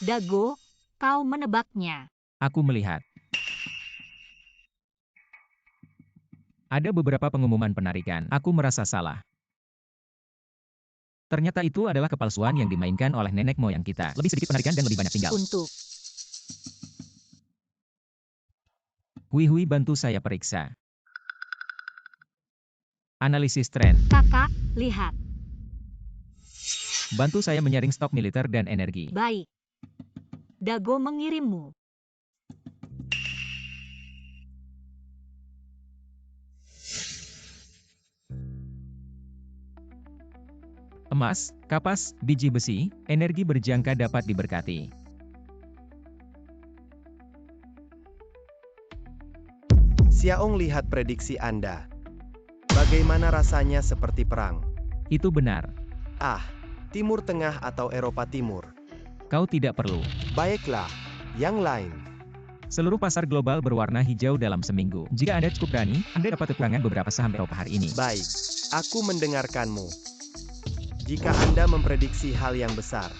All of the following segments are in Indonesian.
Dago, kau menebaknya. Aku melihat. Ada beberapa pengumuman penarikan. Aku merasa salah. Ternyata itu adalah kepalsuan yang dimainkan oleh nenek moyang kita. Lebih sedikit penarikan dan lebih banyak tinggal. Untuk Hui bantu saya periksa. Analisis tren. kakak, lihat. Bantu saya menyaring stok militer dan energi. Baik. Dago mengirimmu. Emas, kapas, biji besi, energi berjangka dapat diberkati. Xiaong lihat prediksi Anda. Bagaimana rasanya seperti perang? Itu benar. Ah, Timur Tengah atau Eropa Timur? Kau tidak perlu. Baiklah, yang lain. Seluruh pasar global berwarna hijau dalam seminggu. Jika Anda cukup berani, Anda dapat kekurangan beberapa saham Eropa hari ini. Baik, aku mendengarkanmu. Jika Anda memprediksi hal yang besar,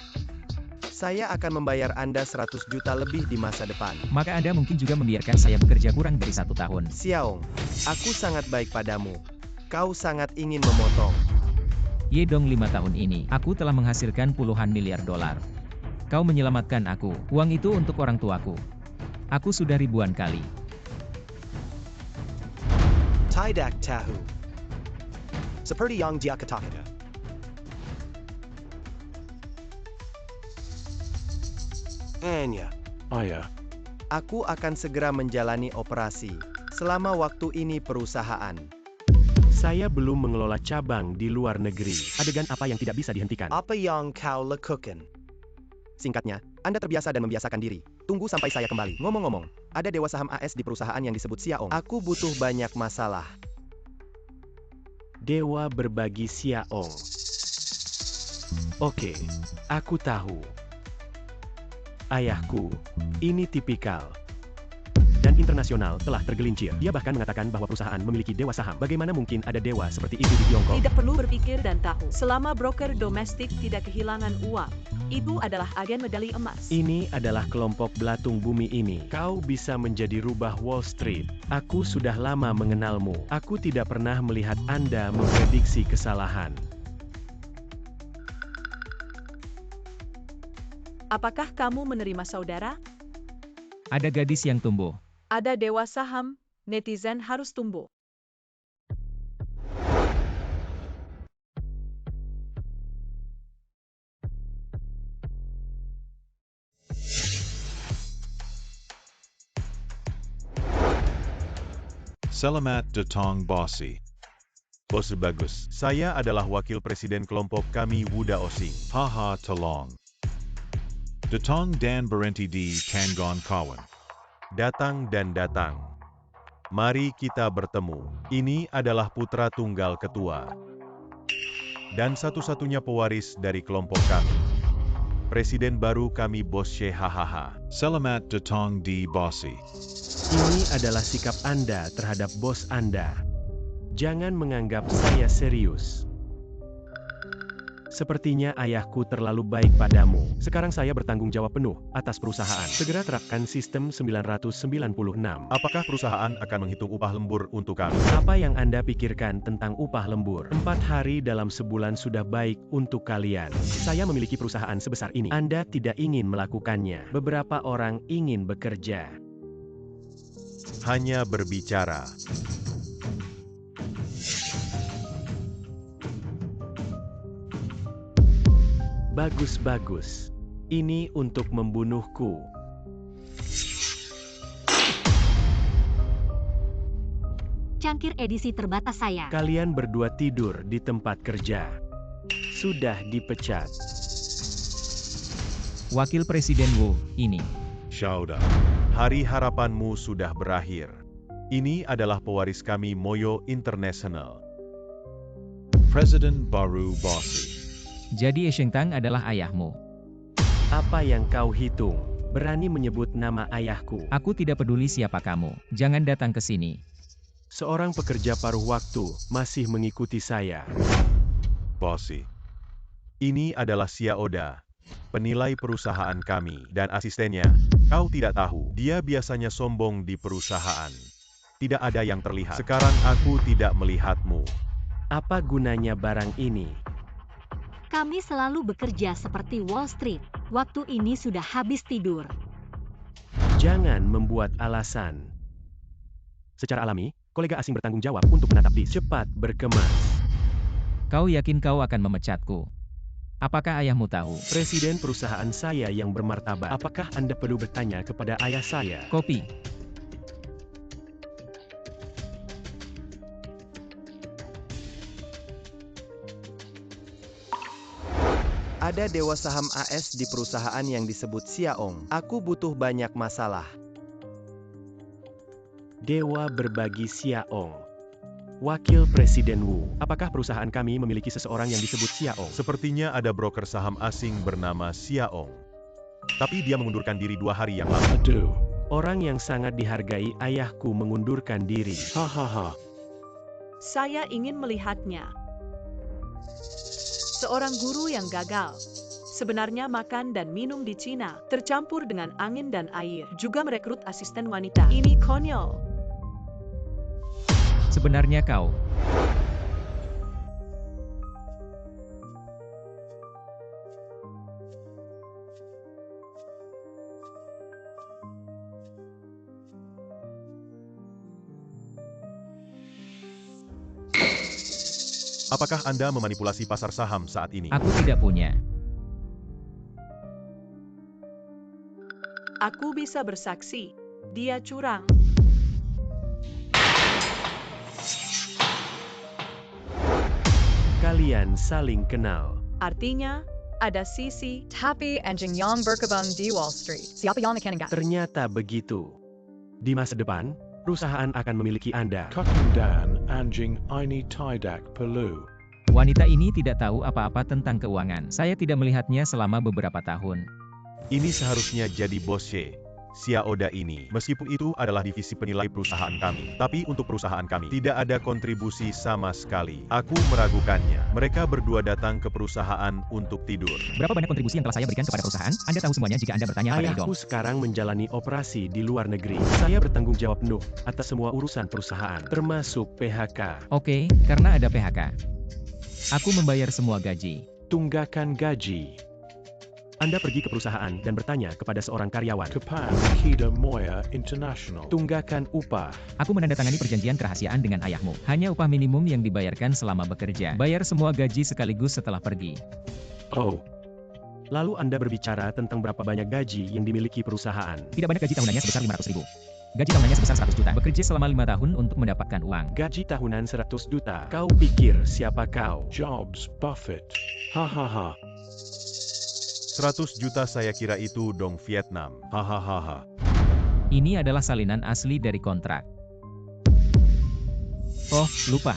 saya akan membayar Anda 100 juta lebih di masa depan. Maka Anda mungkin juga membiarkan saya bekerja kurang dari 1 tahun. Xiaong, aku sangat baik padamu. Kau sangat ingin memotong. Yedong 5 tahun ini, aku telah menghasilkan puluhan miliar dolar. Kau menyelamatkan aku. Uang itu untuk orang tuaku. Aku sudah ribuan kali. Tidak tahu. Seperti yang dia katakan. Ayah. Aku akan segera menjalani operasi. Selama waktu ini perusahaan. Saya belum mengelola cabang di luar negeri. Adegan apa yang tidak bisa dihentikan? Apa yang kau lakukan? Singkatnya, Anda terbiasa dan membiasakan diri. Tunggu sampai saya kembali. Ngomong-ngomong, ada dewa saham AS di perusahaan yang disebut Xiaong. Aku butuh banyak masalah. Dewa berbagi Xiaong. Oke, aku tahu. Ayahku, ini tipikal. Dan internasional telah tergelincir. Dia bahkan mengatakan bahwa perusahaan memiliki dewa saham. Bagaimana mungkin ada dewa seperti itu di Tiongkok? Tidak perlu berpikir dan tahu. Selama broker domestik tidak kehilangan uang, itu adalah agen medali emas. Ini adalah kelompok belatung bumi ini. Kau bisa menjadi rubah Wall Street. Aku sudah lama mengenalmu. Aku tidak pernah melihat Anda memprediksi kesalahan. Apakah kamu menerima saudara? Ada gadis yang tumbuh. Ada dewa saham, netizen harus tumbuh. Selamat datang Bossy. Bos bagus. Saya adalah wakil presiden kelompok kami Wuda Osing. Haha tolong. Datang dan berhenti di Kangon kawan. Datang dan datang. Mari kita bertemu. Ini adalah putra tunggal ketua. Dan satu-satunya pewaris dari kelompok kami. Presiden baru kami Bos hahaha. Selamat datang di Bossy. Ini adalah sikap Anda terhadap bos Anda. Jangan menganggap saya serius. Sepertinya ayahku terlalu baik padamu. Sekarang saya bertanggung jawab penuh atas perusahaan. Segera terapkan sistem 996. Apakah perusahaan akan menghitung upah lembur untuk kami? Apa yang Anda pikirkan tentang upah lembur? 4 hari dalam sebulan sudah baik untuk kalian. Saya memiliki perusahaan sebesar ini. Anda tidak ingin melakukannya. Beberapa orang ingin bekerja. Hanya berbicara. Bagus-bagus. Ini untuk membunuhku. Cangkir edisi terbatas saya. Kalian berdua tidur di tempat kerja. Sudah dipecat. Wakil Presiden Wu, ini. Syauda. Hari harapanmu sudah berakhir. Ini adalah pewaris kami Moyo International. Presiden baru Bossy. Jadi Sheng Tang adalah ayahmu. Apa yang kau hitung? Berani menyebut nama ayahku. Aku tidak peduli siapa kamu. Jangan datang ke sini. Seorang pekerja paruh waktu masih mengikuti saya. Bossy. Ini adalah Xiaoda, Penilai perusahaan kami dan asistennya. Kau tidak tahu, dia biasanya sombong di perusahaan. Tidak ada yang terlihat. Sekarang aku tidak melihatmu. Apa gunanya barang ini? Kami selalu bekerja seperti Wall Street. Waktu ini sudah habis tidur. Jangan membuat alasan. Secara alami, kolega asing bertanggung jawab untuk menatap dis. Cepat berkemas. Kau yakin kau akan memecatku? Apakah ayahmu tahu? Presiden perusahaan saya yang bermartabat. Apakah Anda perlu bertanya kepada ayah saya? Kopi. Ada dewa saham AS di perusahaan yang disebut Xiaong. Aku butuh banyak masalah. Dewa berbagi Xiaong. Wakil Presiden Wu. Apakah perusahaan kami memiliki seseorang yang disebut Xiaong? Sepertinya ada broker saham asing bernama Xiaong. Tapi dia mengundurkan diri 2 hari yang lalu. Aduh. Orang yang sangat dihargai ayahku mengundurkan diri. Hahaha. Saya ingin melihatnya. Seorang guru yang gagal. Sebenarnya makan dan minum di Cina, tercampur dengan angin dan air. Juga merekrut asisten wanita. Ini konyol. Sebenarnya kau. Apakah Anda memanipulasi pasar saham saat ini? Aku tidak punya. Aku bisa bersaksi. Dia curang. Kalian saling kenal. Artinya, ada sisi Tapi anjing yang berkembang di Wall Street. Siapa yang akan enggak? Ternyata begitu. Di masa depan, perusahaan akan memiliki Anda. Kakindan anjing ini tidak perlu. Wanita ini tidak tahu apa-apa tentang keuangan. Saya tidak melihatnya selama beberapa tahun. Ini seharusnya jadi bosnya. Xiaoda ini, meskipun itu adalah divisi penilai perusahaan kami, tapi untuk perusahaan kami tidak ada kontribusi sama sekali. Aku meragukannya. Mereka berdua datang ke perusahaan untuk tidur. Berapa banyak kontribusi yang telah saya berikan kepada perusahaan? Anda tahu semuanya jika Anda bertanya pada Ayahku Edong. sekarang menjalani operasi di luar negeri. Saya bertanggung jawab penuh atas semua urusan perusahaan, termasuk PHK. Oke, karena ada PHK. Aku membayar semua gaji. Tunggakan gaji. Anda pergi ke perusahaan dan bertanya kepada seorang karyawan. Kapan Kida Moya International. Tunggakan upah. Aku menandatangani perjanjian kerahasiaan dengan ayahmu. Hanya upah minimum yang dibayarkan selama bekerja. Bayar semua gaji sekaligus setelah pergi. Oh. Lalu Anda berbicara tentang berapa banyak gaji yang dimiliki perusahaan. Tidak banyak gaji tahunannya sebesar 500.000. Gaji tahunannya sebesar 100 juta. Bekerja selama 5 tahun untuk mendapatkan uang. Gaji tahunan 100 juta. Kau pikir siapa kau? Jobs Buffett. Hahaha. 100 juta saya kira itu dong Vietnam. Hahaha. Ini adalah salinan asli dari kontrak. Oh, lupa.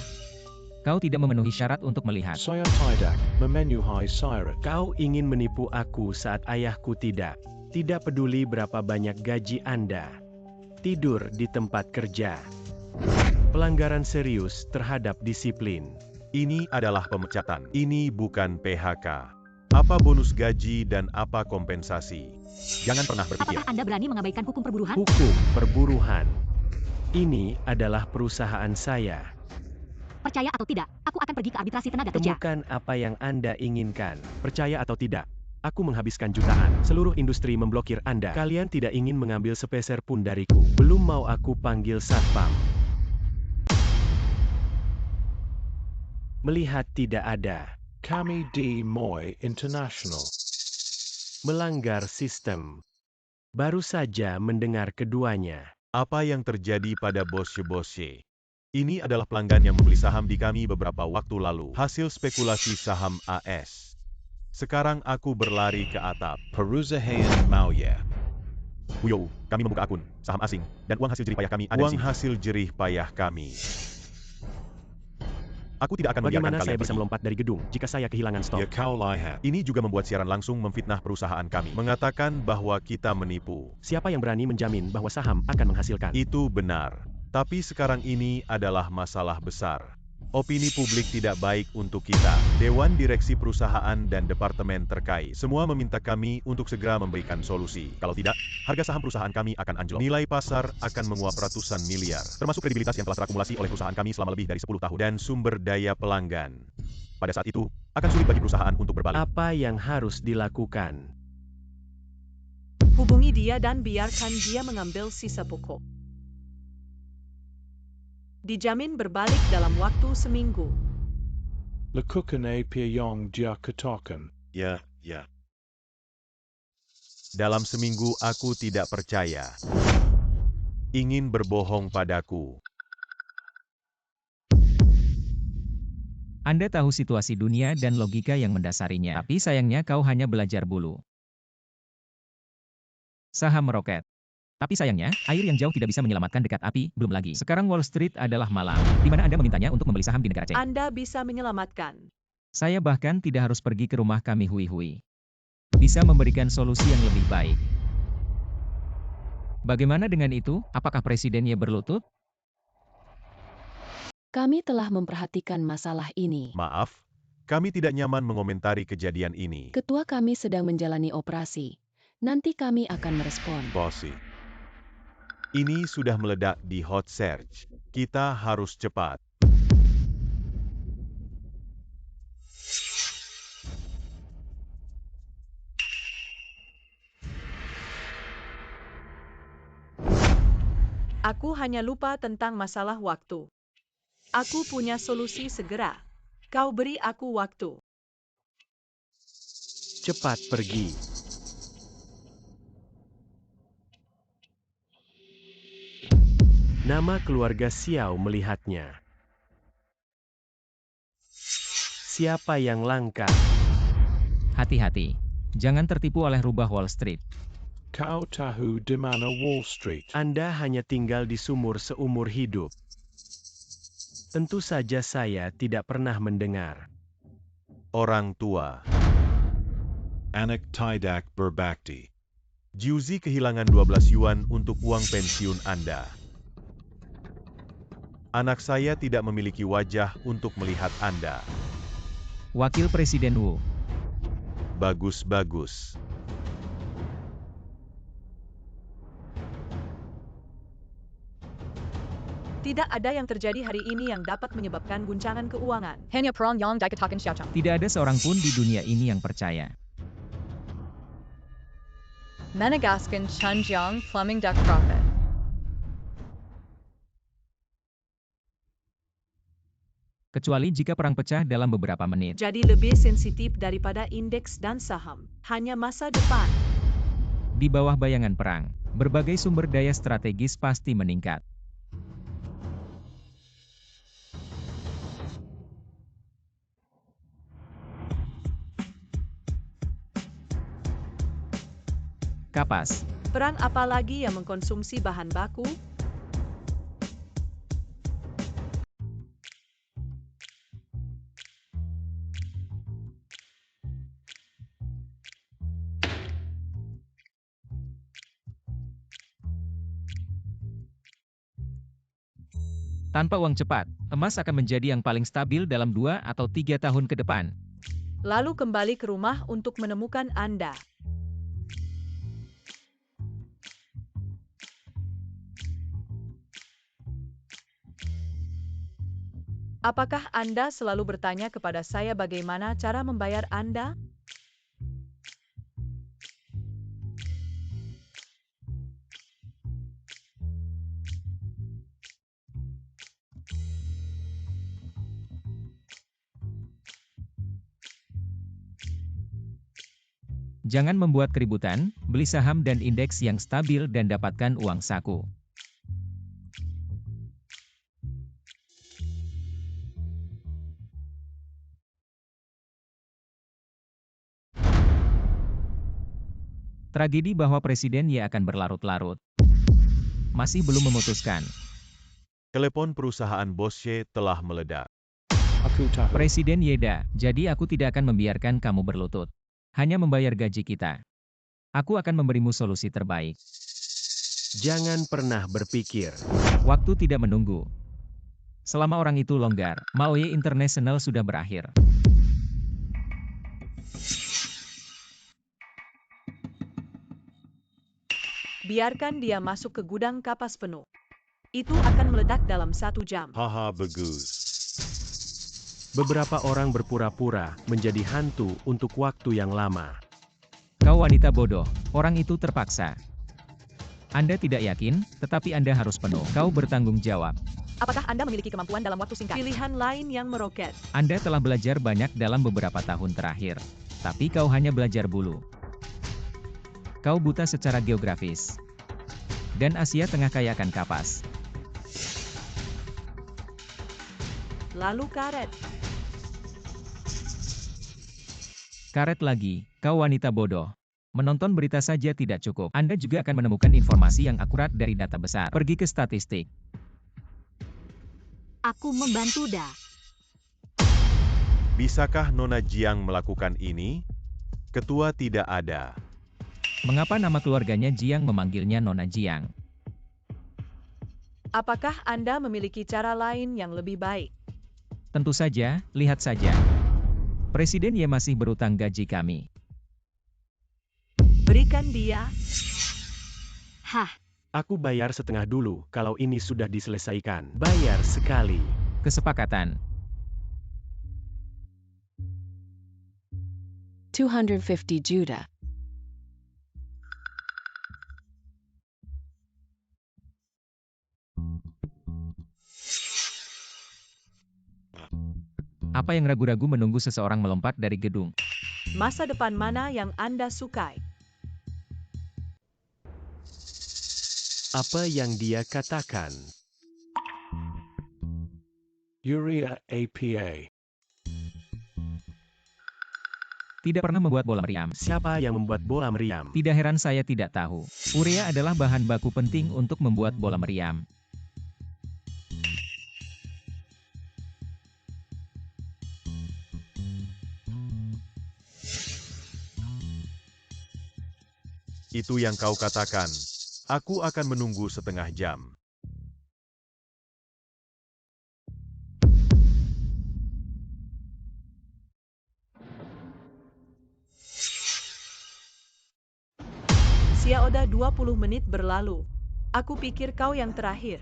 Kau tidak memenuhi syarat untuk melihat. Saya tidak memenuhi syarat. Kau ingin menipu aku saat ayahku tidak. Tidak peduli berapa banyak gaji Anda. Tidur di tempat kerja. Pelanggaran serius terhadap disiplin. Ini adalah pemecatan. Ini bukan PHK. Apa bonus gaji dan apa kompensasi? Jangan pernah berpikir. Apakah Anda berani mengabaikan hukum perburuhan? Hukum perburuhan. Ini adalah perusahaan saya. Percaya atau tidak, aku akan pergi ke arbitrasi tenaga kerja. Temukan apa yang Anda inginkan. Percaya atau tidak, aku menghabiskan jutaan. Seluruh industri memblokir Anda. Kalian tidak ingin mengambil sepeser pun dariku. Belum mau aku panggil satpam. Melihat tidak ada. Kami di Moy International. Melanggar sistem. Baru saja mendengar keduanya. Apa yang terjadi pada bosye-bosye? Ini adalah pelanggan yang membeli saham di kami beberapa waktu lalu. Hasil spekulasi saham AS. Sekarang aku berlari ke atap. Perusahaan Mauya. Yo, kami membuka akun saham asing dan uang hasil jerih payah kami ada di sini. Uang hasil jerih payah kami. Aku tidak akan membiarkan Bagaimana kalian saya bisa pergi. melompat dari gedung jika saya kehilangan stok? Ya kau lihat. Ini juga membuat siaran langsung memfitnah perusahaan kami. Mengatakan bahwa kita menipu. Siapa yang berani menjamin bahwa saham akan menghasilkan? Itu benar. Tapi sekarang ini adalah masalah besar. Opini publik tidak baik untuk kita. Dewan Direksi Perusahaan dan Departemen terkait semua meminta kami untuk segera memberikan solusi. Kalau tidak, harga saham perusahaan kami akan anjlok. Nilai pasar akan menguap ratusan miliar, termasuk kredibilitas yang telah terakumulasi oleh perusahaan kami selama lebih dari 10 tahun, dan sumber daya pelanggan. Pada saat itu, akan sulit bagi perusahaan untuk berbalik. Apa yang harus dilakukan? Hubungi dia dan biarkan dia mengambil sisa pokok. Dijamin berbalik dalam waktu seminggu. Lekukan Pyong Dia Ketokan. Ya. Dalam seminggu aku tidak percaya. Ingin berbohong padaku. Anda tahu situasi dunia dan logika yang mendasarinya, tapi sayangnya kau hanya belajar bulu. Saham meroket. Tapi sayangnya, air yang jauh tidak bisa menyelamatkan dekat api, belum lagi. Sekarang Wall Street adalah malam, di mana Anda memintanya untuk membeli saham di negara C. Anda bisa menyelamatkan. Saya bahkan tidak harus pergi ke rumah kami hui-hui. Bisa memberikan solusi yang lebih baik. Bagaimana dengan itu? Apakah presidennya berlutut? Kami telah memperhatikan masalah ini. Maaf, kami tidak nyaman mengomentari kejadian ini. Ketua kami sedang menjalani operasi. Nanti kami akan merespon. Bossy. Ini sudah meledak di hot search. Kita harus cepat. Aku hanya lupa tentang masalah waktu. Aku punya solusi segera. Kau beri aku waktu. Cepat pergi. Nama keluarga Xiao melihatnya. Siapa yang langka? Hati-hati. Jangan tertipu oleh rubah Wall Street. Kau tahu di mana Wall Street? Anda hanya tinggal di sumur seumur hidup. Tentu saja saya tidak pernah mendengar. Orang tua. Anak tidak berbakti. Jiuzi kehilangan 12 yuan untuk uang pensiun Anda. Anak saya tidak memiliki wajah untuk melihat Anda. Wakil Presiden Wu. Bagus. Tidak ada yang terjadi hari ini yang dapat menyebabkan guncangan keuangan. Hanya Perong Yang Dikatakan Xiaochang. Tidak ada seorang pun di dunia ini yang percaya. Menegaskan Chunjiang Fleming Duck Profit. Kecuali jika perang pecah dalam beberapa menit. Jadi lebih sensitif daripada indeks dan saham. Hanya masa depan. Di bawah bayangan perang, berbagai sumber daya strategis pasti meningkat. Kapas. Perang apa lagi yang mengkonsumsi bahan baku? Tanpa uang cepat, emas akan menjadi yang paling stabil dalam 2 atau 3 tahun ke depan. Lalu kembali ke rumah untuk menemukan Anda. Apakah Anda selalu bertanya kepada saya bagaimana cara membayar Anda? Jangan membuat keributan, beli saham dan indeks yang stabil dan dapatkan uang saku. Tragedi bahwa presiden Ye akan berlarut-larut. Masih belum memutuskan. Telepon perusahaan Bossye telah meledak. Aku tahu. Presiden Yeda, jadi aku tidak akan membiarkan kamu berlutut. Hanya membayar gaji kita. Aku akan memberimu solusi terbaik. Jangan pernah berpikir. Waktu tidak menunggu. Selama orang itu longgar, Maoye International sudah berakhir. Biarkan dia masuk ke gudang kapas penuh. Itu akan meledak dalam 1 jam. Haha, bagus. Beberapa orang berpura-pura menjadi hantu untuk waktu yang lama. Kau wanita bodoh, orang itu terpaksa. Anda tidak yakin, tetapi Anda harus penuh. Kau bertanggung jawab. Apakah Anda memiliki kemampuan dalam waktu singkat? Pilihan lain yang meroket. Anda telah belajar banyak dalam beberapa tahun terakhir. Tapi kau hanya belajar bulu. Kau buta secara geografis. Dan Asia Tengah kaya akan kapas. Lalu karet. Karet lagi, kau wanita bodoh. Menonton berita saja tidak cukup. Anda juga akan menemukan informasi yang akurat dari data besar. Pergi ke statistik. Aku membantu Da. Bisakah Nona Jiang melakukan ini? Ketua tidak ada. Mengapa nama keluarganya Jiang memanggilnya Nona Jiang? Apakah Anda memiliki cara lain yang lebih baik? Tentu saja, lihat saja. Presiden Ye masih berutang gaji kami. Berikan dia. Hah, Aku bayar setengah dulu kalau ini sudah diselesaikan. Bayar sekali. Kesepakatan. 250 juta. Apa yang ragu-ragu menunggu seseorang melompat dari gedung? Masa depan mana yang Anda sukai? Apa yang dia katakan? Urea APA. Tidak pernah membuat bola meriam. Siapa yang membuat bola meriam? Tidak heran saya tidak tahu. Urea adalah bahan baku penting untuk membuat bola meriam. Itu yang kau katakan. Aku akan menunggu setengah jam. Xiaoda 20 menit berlalu. Aku pikir kau yang terakhir.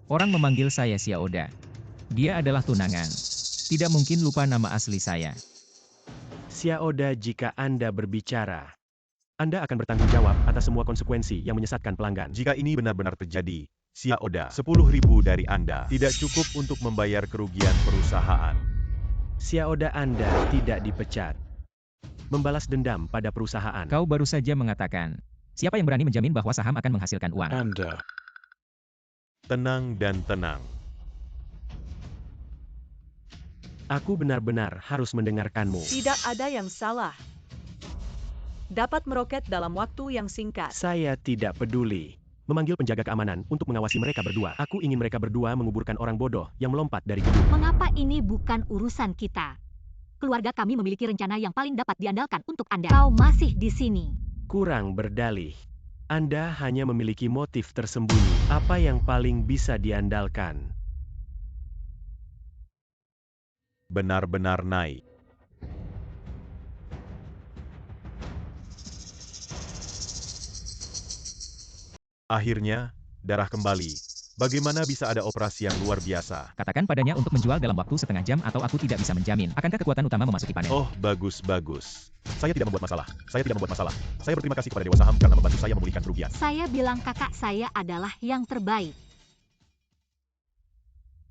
Orang memanggil saya Xiaoda. Dia adalah tunangan. Tidak mungkin lupa nama asli saya. Xiaoda, jika Anda berbicara, Anda akan bertanggung jawab atas semua konsekuensi yang menyesatkan pelanggan. Jika ini benar-benar terjadi, Xiaoda, 10.000 dari Anda tidak cukup untuk membayar kerugian perusahaan. Xiaoda, Anda tidak dipecat. Membalas dendam pada perusahaan. Kau baru saja mengatakan, siapa yang berani menjamin bahwa saham akan menghasilkan uang? Anda. Tenang dan tenang. Aku benar-benar harus mendengarkanmu. Tidak ada yang salah. Dapat meroket dalam waktu yang singkat. Saya tidak peduli. Memanggil penjaga keamanan untuk mengawasi mereka berdua. Aku ingin mereka berdua menguburkan orang bodoh yang melompat dari gedung. mengapa ini bukan urusan kita? Keluarga kami memiliki rencana yang paling dapat diandalkan untuk Anda. Kau masih di sini. Kurang berdalih. Anda hanya memiliki motif tersembunyi. Apa yang paling bisa diandalkan? Benar-benar naik. Akhirnya, darah kembali. Bagaimana bisa ada operasi yang luar biasa? Katakan padanya untuk menjual dalam waktu setengah jam atau aku tidak bisa menjamin. Akankah kekuatan utama memasuki panen? Oh, bagus-bagus. Saya tidak membuat masalah. Saya tidak membuat masalah. Saya berterima kasih kepada Dewa Saham karena membantu saya memulihkan kerugian. Saya bilang kakak saya adalah yang terbaik.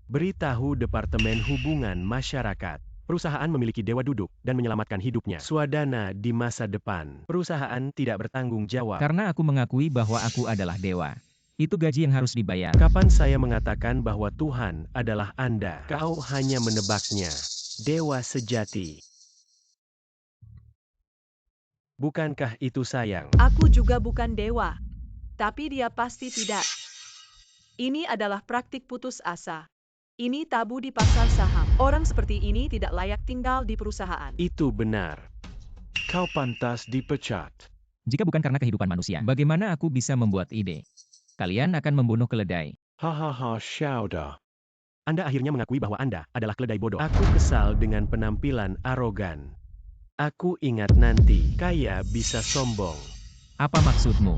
Beritahu Departemen Hubungan Masyarakat. Perusahaan memiliki dewa duduk dan menyelamatkan hidupnya. Swadana di masa depan. Perusahaan tidak bertanggung jawab. Karena aku mengakui bahwa aku adalah dewa. Itu gaji yang harus dibayar. Kapan saya mengatakan bahwa Tuhan adalah Anda? Kau hanya menebaknya. Dewa sejati. Bukankah itu sayang? Aku juga bukan dewa. Tapi dia pasti tidak. Ini adalah praktik putus asa. Ini tabu di pasar saham. Orang seperti ini tidak layak tinggal di perusahaan. Itu benar. Kau pantas dipecat. Jika bukan karena kehidupan manusia, bagaimana aku bisa membuat ide? Kalian akan membunuh keledai. Hahaha, Xiaoda. Anda akhirnya mengakui bahwa Anda adalah keledai bodoh. Aku kesal dengan penampilan arogan. Aku ingat nanti, kaya bisa sombong. Apa maksudmu?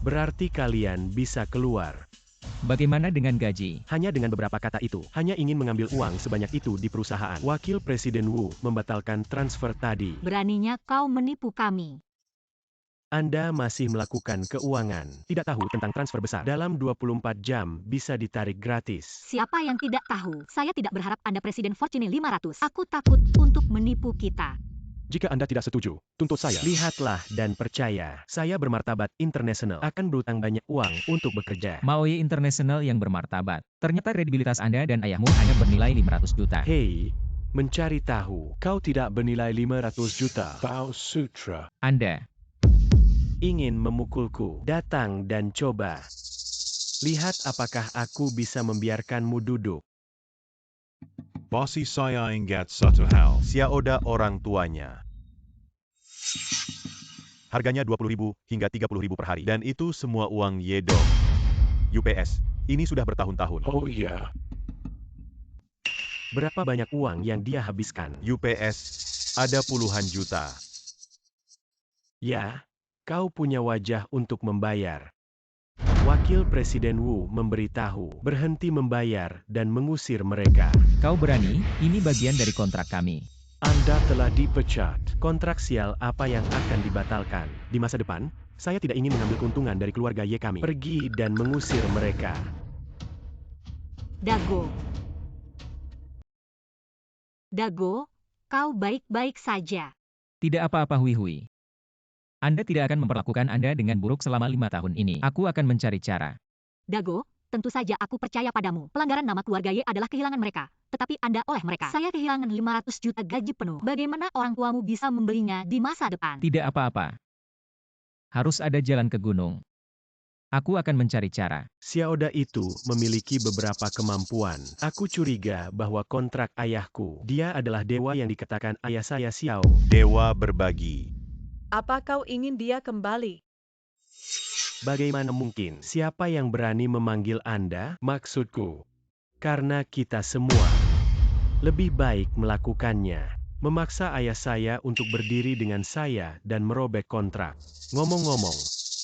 Berarti kalian bisa keluar. Bagaimana dengan gaji? Hanya dengan beberapa kata itu, hanya ingin mengambil uang sebanyak itu di perusahaan. Wakil Presiden Wu membatalkan transfer tadi. Beraninya kau menipu kami. Anda masih melakukan keuangan. Tidak tahu tentang transfer besar. Dalam 24 jam bisa ditarik gratis. Siapa yang tidak tahu? Saya tidak berharap Anda Presiden Fortune 500. Aku takut untuk menipu kita. Jika Anda tidak setuju, tuntut saya. Lihatlah dan percaya. Saya bermartabat internasional. Akan berutang banyak uang untuk bekerja. Maoi International yang bermartabat. Ternyata kredibilitas Anda dan ayahmu hanya bernilai 500 juta. Hei, mencari tahu. Kau tidak bernilai 500 juta. Bao Sutra. Anda Ingin memukulku. Datang dan coba. Lihat apakah aku bisa membiarkanmu duduk. Bossy saya ingat satu hal. Xiaoda orang tuanya. Harganya 20.000 hingga 30.000 per hari. Dan itu semua uang Yedong. UPS. Ini sudah bertahun-tahun. Oh iya. Berapa banyak uang yang dia habiskan? UPS. Ada puluhan juta. Ya, kau punya wajah untuk membayar. Wakil Presiden Wu memberitahu, berhenti membayar dan mengusir mereka. kau berani? Ini bagian dari kontrak kami. Anda telah dipecat. Kontrak sial apa yang akan dibatalkan? Di masa depan, saya tidak ingin mengambil keuntungan dari keluarga Y kami. Pergi dan mengusir mereka. Dago. Dago, kau baik-baik saja. Tidak apa-apa Hui. Anda tidak akan memperlakukan Anda dengan buruk selama 5 tahun ini. Aku akan mencari cara. Dago, tentu saja aku percaya padamu. Pelanggaran nama keluarga Y adalah kehilangan mereka. Tetapi Anda oleh mereka. Saya kehilangan 500 juta gaji penuh. Bagaimana orang tuamu bisa membelinya di masa depan? Tidak apa-apa. Harus ada jalan ke gunung. Aku akan mencari cara. Xiaoda itu memiliki beberapa kemampuan. Aku curiga bahwa kontrak ayahku, dia adalah dewa yang dikatakan ayah saya Xiao. Dewa berbagi. Apa kau ingin dia kembali? Bagaimana mungkin? Siapa yang berani memanggil Anda? Maksudku, Karena kita semua lebih baik melakukannya. Memaksa ayah saya untuk berdiri dengan saya dan merobek kontrak. Ngomong-ngomong,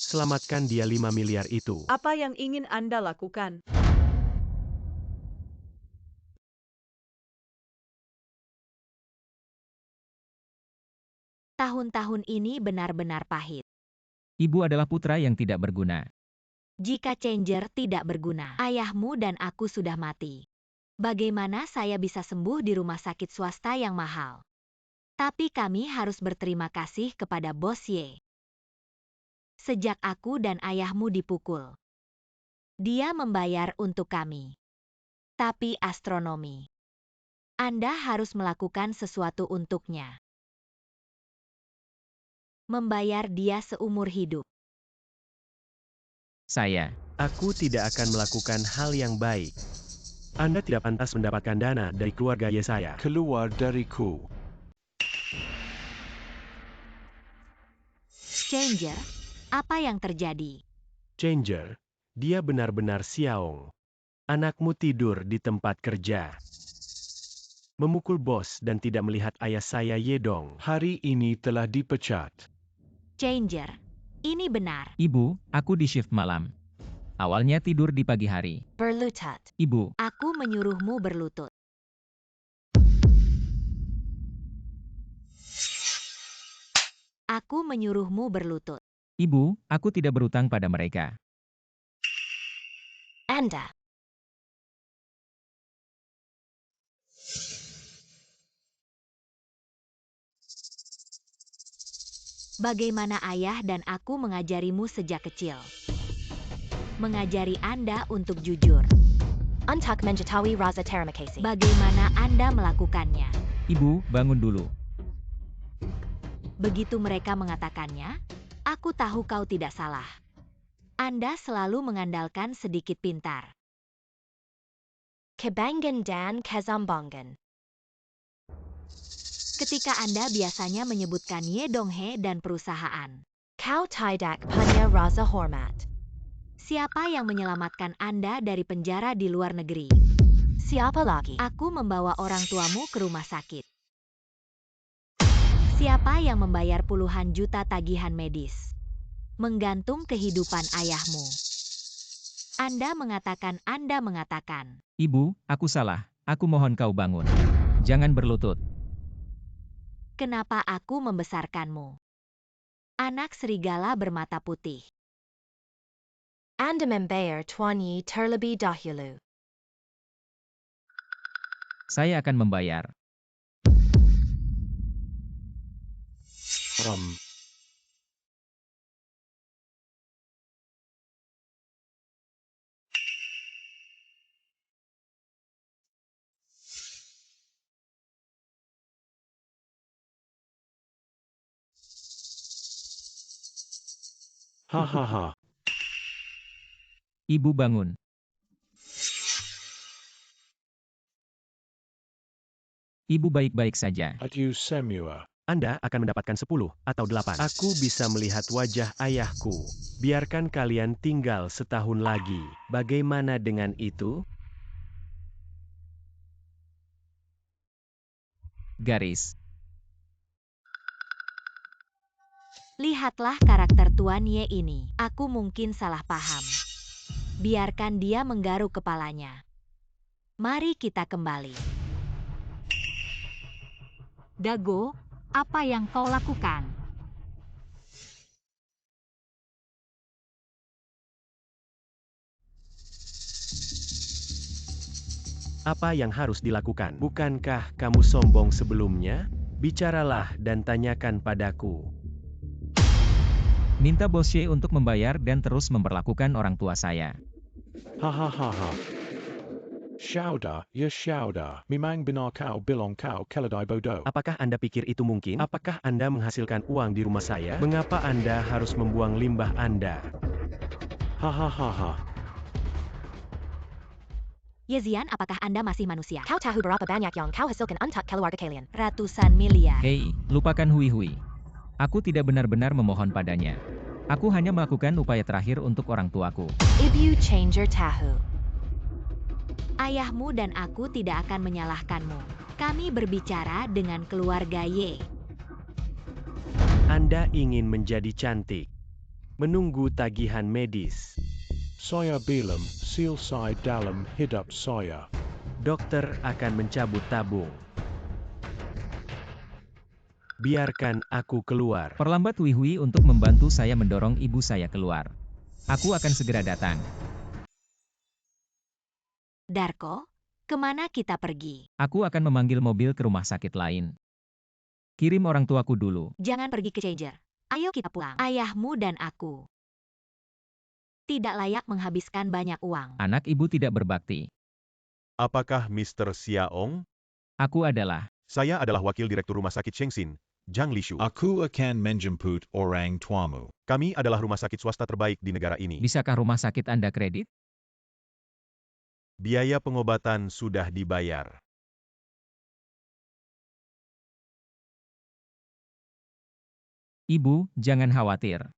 selamatkan dia 5 miliar itu. Apa yang ingin Anda lakukan? Tahun-tahun ini benar-benar pahit. Ibu adalah putra yang tidak berguna. Jika Changer tidak berguna, ayahmu dan aku sudah mati. Bagaimana saya bisa sembuh di rumah sakit swasta yang mahal? Tapi kami harus berterima kasih kepada Bos Ye. Sejak aku dan ayahmu dipukul, dia membayar untuk kami. Tapi astronomi. Anda harus melakukan sesuatu untuknya. Membayar dia seumur hidup. Aku tidak akan melakukan hal yang baik. Anda tidak pantas mendapatkan dana dari keluarga Y saya. keluar dariku. Changer, apa yang terjadi? Changer, dia benar-benar Xiaong. Anakmu tidur di tempat kerja. Memukul bos dan tidak melihat ayah saya Yedong. Hari ini telah dipecat. Changer, ini benar. Ibu, aku di shift malam. Awalnya tidur di pagi hari. Berlutut. Ibu, Aku menyuruhmu berlutut. Aku menyuruhmu berlutut. ibu, aku tidak berutang pada mereka. Anda. Bagaimana ayah dan aku mengajarimu sejak kecil? Mengajari Anda untuk jujur. Untuk mengetahui rasa terima kasih. Bagaimana Anda melakukannya? Ibu, bangun dulu. Begitu mereka mengatakannya, aku tahu kau tidak salah. Anda selalu mengandalkan sedikit pintar. Kebanggan dan kezambangan. Ketika Anda biasanya menyebutkan Ye Donghe dan perusahaan. Kau tidak punya rasa hormat. Siapa yang menyelamatkan Anda dari penjara di luar negeri? Siapa lagi? Aku membawa orang tuamu ke rumah sakit. Siapa yang membayar puluhan juta tagihan medis? Menggantung kehidupan ayahmu. Anda mengatakan. Ibu, aku salah. Aku mohon kau bangun. Jangan berlutut. Kenapa aku membesarkanmu? Anak serigala bermata putih. Anda membayar tuannya terlebih dahulu. Saya akan membayar. Hahaha. Ibu bangun. Ibu baik-baik saja. Adieu Semua. Anda akan mendapatkan 10 atau 8. Aku bisa melihat wajah ayahku. Biarkan kalian tinggal setahun lagi. Bagaimana dengan itu? Garis. Lihatlah karakter Tuan Ye ini. Aku mungkin salah paham. Biarkan dia menggaruk kepalanya. Mari kita kembali. Dago, apa yang kau lakukan? Apa yang harus dilakukan? Bukankah kamu sombong sebelumnya? Bicaralah dan tanyakan padaku. Minta Bosye untuk membayar dan terus memperlakukan orang tua saya. Hahaha. Shauda, ya Shauda, Mimang binar kau bilong kau keladai bodo. Apakah Anda pikir itu mungkin? Apakah Anda menghasilkan uang di rumah saya? Mengapa Anda harus membuang limbah Anda? Hahaha. Yezian, apakah Anda masih manusia? Kau tahu berapa banyak yang kau hasilkan untuk keluarga kalian? Ratusan miliar. Hei, lupakan hui-hui. Aku tidak benar-benar memohon padanya. Aku hanya melakukan upaya terakhir untuk orang tuaku. Ibu changer tahu. Ayahmu dan aku tidak akan menyalahkanmu. Kami berbicara dengan keluarga Ye. Anda ingin menjadi cantik. Menunggu tagihan medis. Saya bilam, silsai dalam hidup saya. Dokter akan mencabut tabung. Biarkan aku keluar. Perlambat hui-hui untuk membantu saya mendorong ibu saya keluar. Aku akan segera datang. Darko, kemana kita pergi? Aku akan memanggil mobil ke rumah sakit lain. Kirim orang tuaku dulu. Jangan pergi ke Changer. Ayo kita pulang. Ayahmu dan aku tidak layak menghabiskan banyak uang. Anak ibu tidak berbakti. Apakah Mr. Siaong? Aku adalah. Saya adalah wakil direktur rumah sakit Shengxin, Zhang Lishu. Aku akan menjemput orang tuamu. Kami adalah rumah sakit swasta terbaik di negara ini. Bisakah rumah sakit Anda kredit? Biaya pengobatan sudah dibayar. Ibu, jangan khawatir.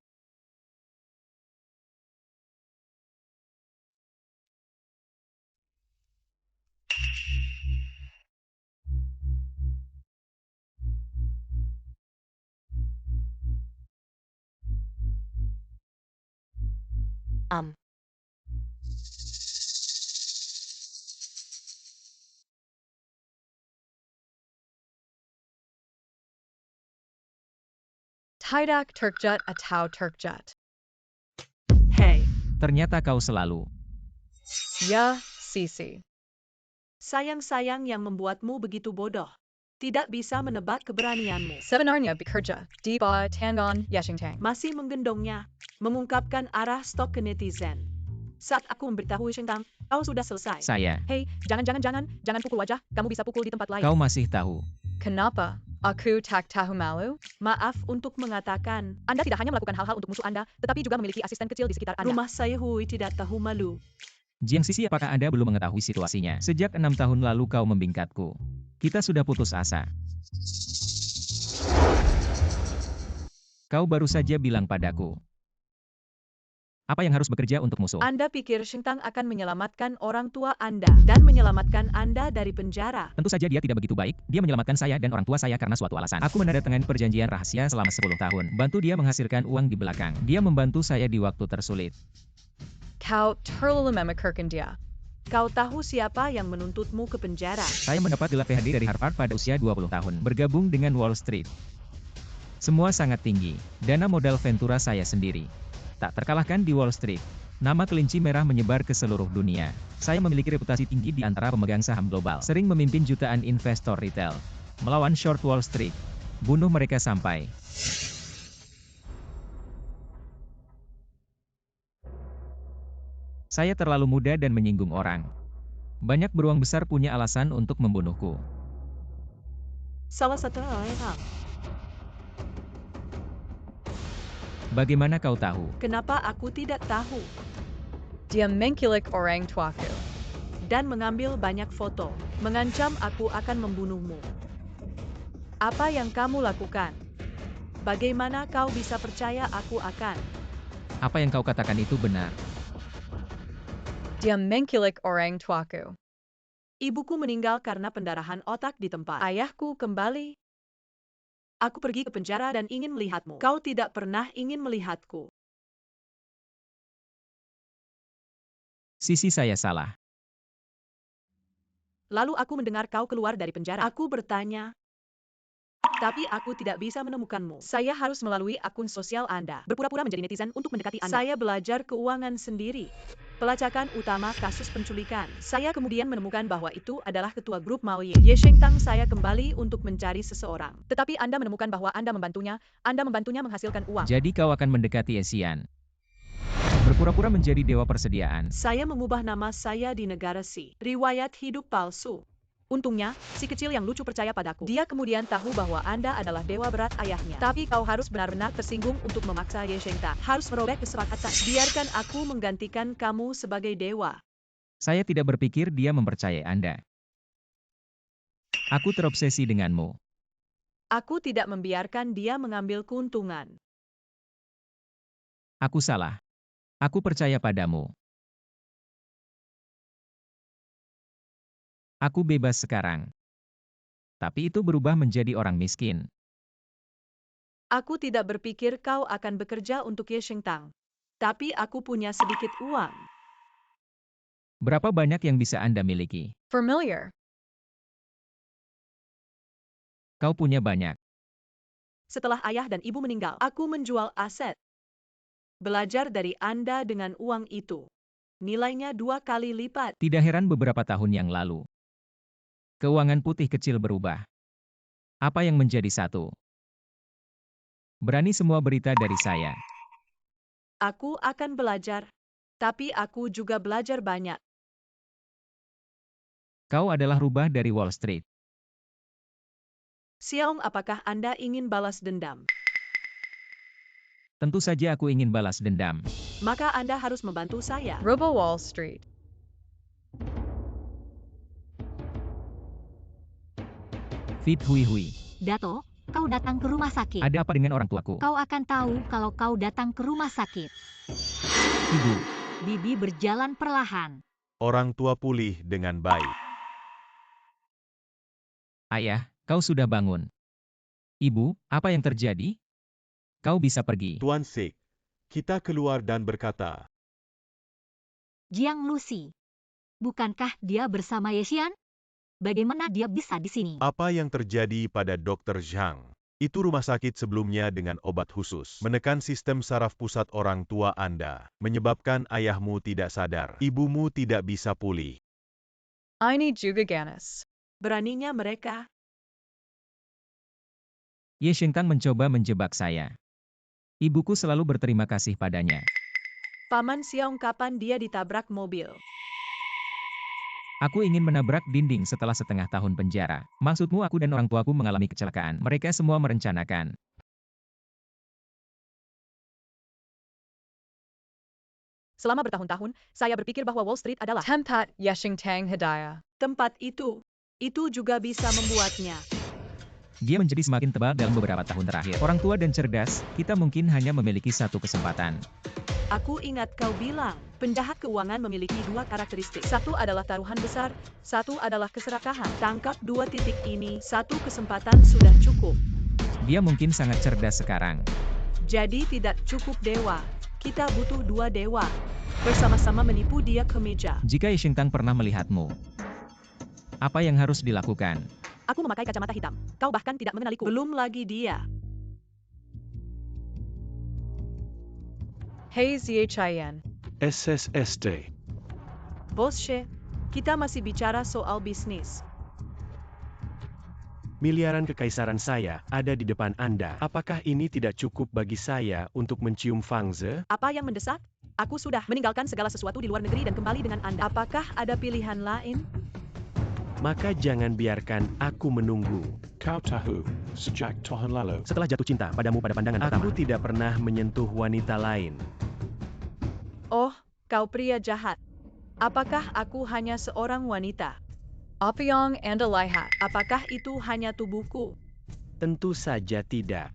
Tidak Turkjut atau Turkjut. Hei, Ternyata kau selalu. Ya, Sisi. sayang-sayang yang membuatmu begitu bodoh. Tidak bisa menebak keberanianmu. Sebenarnya bekerja di bawah tangan Yashingtang. Masih menggendongnya, mengungkapkan arah stok ke netizen. Saat aku memberitahu Shengtang, kau sudah selesai. Saya. Hei, jangan pukul wajah, kamu bisa pukul di tempat lain. Kau masih tahu. Kenapa? Aku tak tahu malu. Maaf untuk mengatakan, Anda tidak hanya melakukan hal-hal untuk musuh Anda, tetapi juga memiliki asisten kecil di sekitar Anda. rumah saya Hui tidak tahu malu. Jiang Sisi, apakah Anda belum mengetahui situasinya? Sejak 6 tahun lalu kau membingkatku. Kita sudah putus asa. Kau baru saja bilang padaku. Apa yang harus bekerja untuk musuh? Anda pikir Shintang akan menyelamatkan orang tua Anda dan menyelamatkan Anda dari penjara? Tentu saja dia tidak begitu baik. Dia menyelamatkan saya dan orang tua saya karena suatu alasan. Aku menandatangani perjanjian rahasia selama 10 tahun. Bantu dia menghasilkan uang di belakang. Dia membantu saya di waktu tersulit. Kau terlalu memikirkan dia. Kau tahu siapa yang menuntutmu ke penjara? Saya mendapat gelar PhD dari Harvard pada usia 20 tahun. Bergabung dengan Wall Street. Semua sangat tinggi. Dana modal Ventura saya sendiri. Tak terkalahkan di Wall Street. Nama kelinci merah menyebar ke seluruh dunia. Saya memiliki reputasi tinggi di antara pemegang saham global. Sering memimpin jutaan investor retail. Melawan short Wall Street. Bunuh mereka sampai. Saya terlalu muda dan menyinggung orang. Banyak beruang besar punya alasan untuk membunuhku. Salah satu orang. Bagaimana kau tahu? Kenapa aku tidak tahu? Dia menculik orang tuaku. Dan mengambil banyak foto. Mengancam aku akan membunuhmu. Apa yang kamu lakukan? Bagaimana kau bisa percaya aku akan? Apa yang kau katakan itu benar. Dia menculik orang tuaku. Ibuku meninggal karena pendarahan otak di tempat. Ayahku kembali. Aku pergi ke penjara dan ingin melihatmu. Kau tidak pernah ingin melihatku. Sisi saya salah. Lalu aku mendengar kau keluar dari penjara. Aku bertanya. Tapi aku tidak bisa menemukanmu. Saya harus melalui akun sosial Anda. Berpura-pura menjadi netizen untuk mendekati Anda. Saya belajar keuangan sendiri. Pelacakan utama kasus penculikan. Saya kemudian menemukan bahwa itu adalah ketua grup Mao Ye. Ye Shengtang. Saya kembali untuk mencari seseorang. Tetapi Anda menemukan bahwa Anda membantunya menghasilkan uang. Jadi kau akan mendekati Asian. Berpura-pura menjadi dewa persediaan. Saya mengubah nama saya di negara Si. Riwayat hidup palsu. Untungnya, si kecil yang lucu percaya padaku. Dia kemudian tahu bahwa Anda adalah dewa berat ayahnya. Tapi kau harus benar-benar tersinggung untuk memaksa Ye Shengtang. Harus merobek kesepakatan. Biarkan aku menggantikan kamu sebagai dewa. Saya tidak berpikir dia mempercayai Anda. Aku terobsesi denganmu. Aku tidak membiarkan dia mengambil keuntungan. Aku salah. Aku percaya padamu. Aku bebas sekarang. Tapi itu berubah menjadi orang miskin. Aku tidak berpikir kau akan bekerja untuk Ye Shengtang. Tapi aku punya sedikit uang. Berapa banyak yang bisa Anda miliki? Familiar. Kau punya banyak. Setelah ayah dan ibu meninggal, aku menjual aset. Belajar dari Anda dengan uang itu. Nilainya 2 kali lipat. Tidak heran beberapa tahun yang lalu. Keuangan putih kecil berubah. Apa yang menjadi satu? Berani semua berita dari saya. Aku akan belajar. Tapi aku juga belajar banyak. Kau adalah rubah dari Wall Street. Xiaong, apakah Anda ingin balas dendam? Tentu saja aku ingin balas dendam. Maka Anda harus membantu saya. Robo Wall Street. Fit hui hui. Dato, kau datang ke rumah sakit. Ada apa dengan orang tuaku? Kau akan tahu kalau kau datang ke rumah sakit. Ibu. Bibi berjalan perlahan. Orang tua pulih dengan baik. Ayah, kau sudah bangun. Ibu, apa yang terjadi? Kau bisa pergi. Tuan Sik, kita keluar dan berkata, Jiang Lucy. Bukankah dia bersama Yesian? Bagaimana dia bisa di sini? apa yang terjadi pada Dr. Zhang? Itu rumah sakit sebelumnya dengan obat khusus. Menekan sistem saraf pusat orang tua Anda. Menyebabkan ayahmu tidak sadar. Ibumu tidak bisa pulih. Ini juga ganas. Beraninya mereka. Ye Shengtang mencoba menjebak saya. Ibuku selalu berterima kasih padanya. Paman Xiaong, kapan dia ditabrak mobil? Aku ingin menabrak dinding setelah setengah tahun penjara. Maksudmu aku dan orang tuaku mengalami kecelakaan. Mereka semua merencanakan. Selama bertahun-tahun, saya berpikir bahwa Wall Street adalah Tempat Ye Shengtang Hidayah. tempat itu. Itu juga bisa membuatnya. Dia menjadi semakin tebal dalam beberapa tahun terakhir. Orang tua dan cerdas, kita mungkin hanya memiliki satu kesempatan. Aku ingat kau bilang, penjahat keuangan memiliki dua karakteristik. Satu adalah taruhan besar, satu adalah keserakahan. Tangkap dua titik ini, satu kesempatan sudah cukup. Dia mungkin sangat cerdas sekarang. Jadi tidak cukup dewa. Kita butuh dua dewa. Bersama-sama menipu dia ke meja. Jika Yishintang pernah melihatmu, apa yang harus dilakukan? Aku memakai kacamata hitam. Kau bahkan tidak mengenaliku. Belum lagi dia. Hey Ziachian. SSSD. Bos She, kita masih bicara soal bisnis. Miliaran kekaisaran saya ada di depan Anda. Apakah ini tidak cukup bagi saya untuk mencium Fangze? Apa yang mendesak? Aku sudah meninggalkan segala sesuatu di luar negeri dan kembali dengan Anda. Apakah ada pilihan lain? Maka jangan biarkan aku menunggu. Kau tahu, sejak tahun lalu, Setelah jatuh cinta padamu pada pandangan pertama, Aku tidak pernah menyentuh wanita lain. Oh, kau pria jahat. Apakah aku hanya seorang wanita? Apyong Anda Lihat. Apakah itu hanya tubuhku? Tentu saja tidak.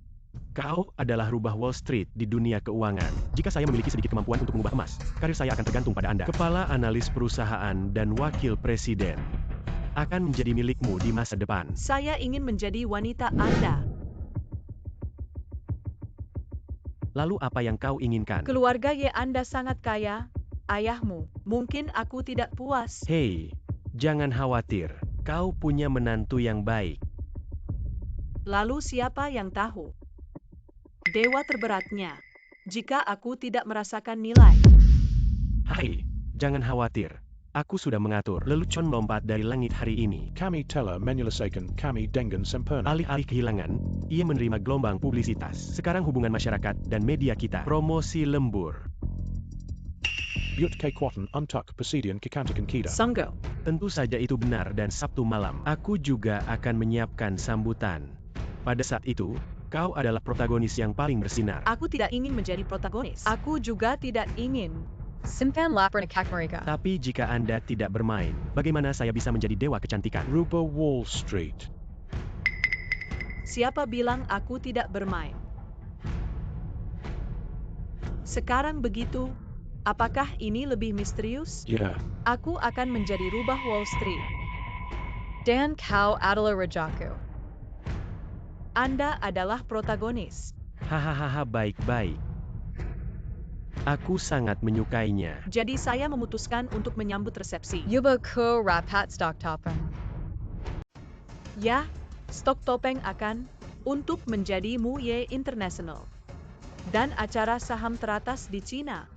Kau adalah rubah Wall Street di dunia keuangan. jika saya memiliki sedikit kemampuan untuk mengubah emas, karir saya akan tergantung pada Anda. Kepala analis perusahaan dan wakil presiden akan menjadi milikmu di masa depan. Saya ingin menjadi wanita Anda. Lalu apa yang kau inginkan? Keluarga Ye Anda sangat kaya. Ayahmu. Mungkin aku tidak puas. Hei, jangan khawatir. Kau punya menantu yang baik. Lalu siapa yang tahu? Dewa terberatnya. Jika aku tidak merasakan nilai. Hai, jangan khawatir. Aku sudah mengatur lelucon melompat dari langit hari ini. kami telah menyelesaikan kami dengan sempurna. Alih-alih kehilangan, ia menerima gelombang publisitas. Sekarang hubungan masyarakat dan media kita. Promosi lembur. Yut kekuatan untuk presiden kekantikan kita. Sanggo. Tentu saja itu benar dan Sabtu malam. Aku juga akan menyiapkan sambutan. Pada saat itu, kau adalah protagonis yang paling bersinar. Aku tidak ingin menjadi protagonis. Aku juga tidak ingin. Simpan lapar nakak mereka. Tapi jika Anda tidak bermain, bagaimana saya bisa menjadi dewa kecantikan? Rubah Wall Street. Siapa bilang aku tidak bermain? Sekarang begitu, apakah ini lebih misterius? Ya, Aku akan menjadi rubah Wall Street. Dan kau adalah rajaku. Anda adalah protagonis. Hahaha, baik-baik. Aku sangat menyukainya. Jadi saya memutuskan untuk menyambut resepsi. Yuba ko rapat stock topen. Ya, stok topeng akan untuk menjadi Muye International. Dan acara saham teratas di Cina.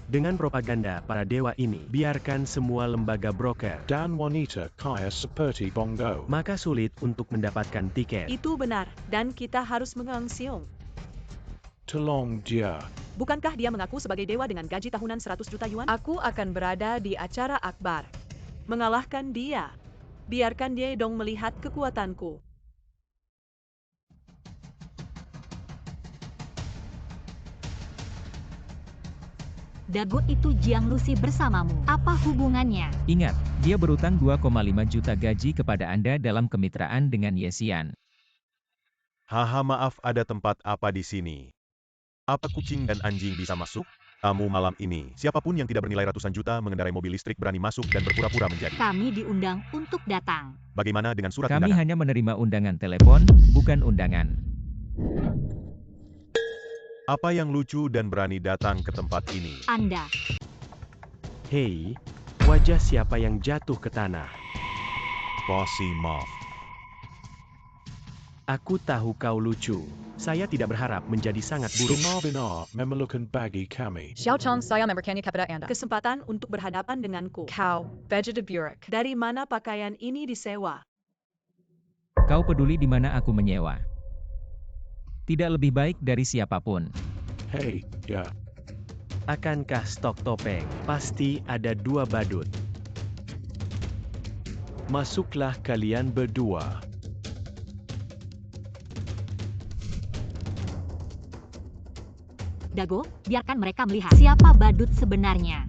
Dengan propaganda para dewa ini, biarkan semua lembaga broker, dan wanita kaya seperti Bongo. maka sulit untuk mendapatkan tiket. Itu benar, dan kita harus mengangsing. Tolong dia. Bukankah dia mengaku sebagai dewa dengan gaji tahunan 100 juta yuan? Aku akan berada di acara akbar. Mengalahkan dia. Biarkan dia dong melihat kekuatanku. Dago itu Jiang Lucy bersamamu. Apa hubungannya? Ingat, dia berutang 2,5 juta gaji kepada Anda dalam kemitraan dengan Yesian. Haha, maaf, ada tempat apa di sini? Apa kucing dan anjing bisa masuk? Tamu malam ini, siapapun yang tidak bernilai ratusan juta mengendarai mobil listrik berani masuk dan berpura-pura menjadi. Kami diundang untuk datang. Bagaimana dengan surat Kami undangan? hanya menerima undangan telepon, bukan undangan. Apa yang lucu dan berani datang ke tempat ini? Anda. Hei, wajah siapa yang jatuh ke tanah? Bossy Moth. Aku tahu kau lucu. Saya tidak berharap menjadi sangat buruk. Benar-benar memerlukan bagi kami. Xiaochong saya memberkani kepada Anda. Kesempatan untuk berhadapan denganku. Kau, Beja de Burek. Dari mana pakaian ini disewa? Kau peduli di mana aku menyewa. Tidak lebih baik dari siapapun. Hei, ya. Akankah stok topeng? Pasti ada 2 badut. Masuklah kalian berdua. Dago, biarkan mereka melihat siapa badut sebenarnya.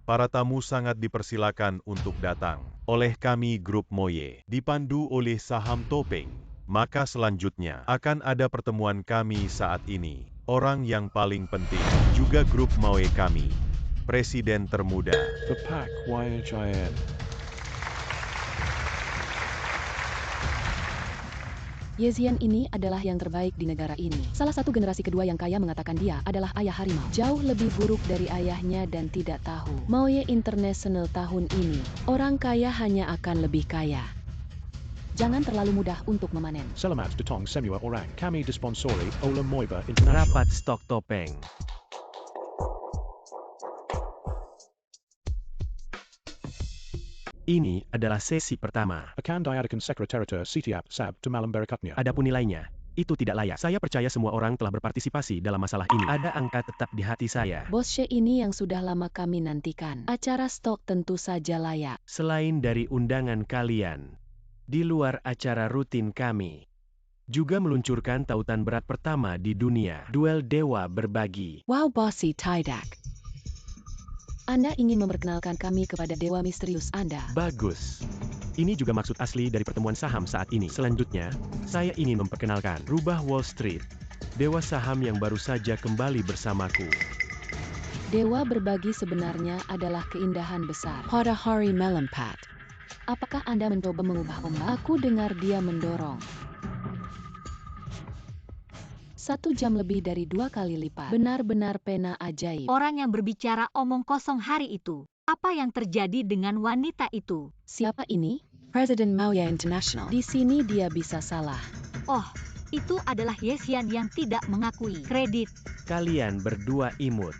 para tamu sangat dipersilakan untuk datang oleh kami Grup Moye, dipandu oleh Saham Topeng. Maka selanjutnya akan ada pertemuan kami saat ini. Orang yang paling penting, juga Grup Moye kami. Presiden termuda. The Pack YHIN. Yezian ini adalah yang terbaik di negara ini. Salah satu generasi kedua yang kaya mengatakan dia adalah ayah harimau. Jauh lebih buruk dari ayahnya dan tidak tahu. Moye International tahun ini, orang kaya hanya akan lebih kaya. Jangan terlalu mudah untuk memanen. Selamat datang semua orang. Kami disponsori oleh Moiba International. Rapat stok topeng. Ini adalah sesi pertama. Akan diadakan sekretariat setiap Sabtu malam berikutnya. Adapun nilainya, itu tidak layak. Saya percaya semua orang telah berpartisipasi dalam masalah ini. Ada angka tetap di hati saya. Bosche ini yang sudah lama kami nantikan. Acara stok tentu saja layak. Selain dari undangan kalian, di luar acara rutin kami, juga meluncurkan tautan berat pertama di dunia, Duel Dewa Berbagi. Wow, Bossy Tidak. Anda ingin memperkenalkan kami kepada dewa misterius Anda. Bagus. Ini juga maksud asli dari pertemuan saham saat ini. Selanjutnya, saya ingin memperkenalkan Rubah Wall Street, dewa saham yang baru saja kembali bersamaku. Dewa berbagi sebenarnya adalah keindahan besar. Pada hari melempat. Apakah Anda mencoba mengubah ombak? Aku dengar dia mendorong. 1 jam lebih dari 2 kali lipat. Benar-benar pena ajaib. Orang yang berbicara omong kosong hari itu. Apa yang terjadi dengan wanita itu? Siapa ini? Presiden Moye International. Di sini dia bisa salah. Oh, itu adalah Yezian yang tidak mengakui kredit. Kalian berdua imut.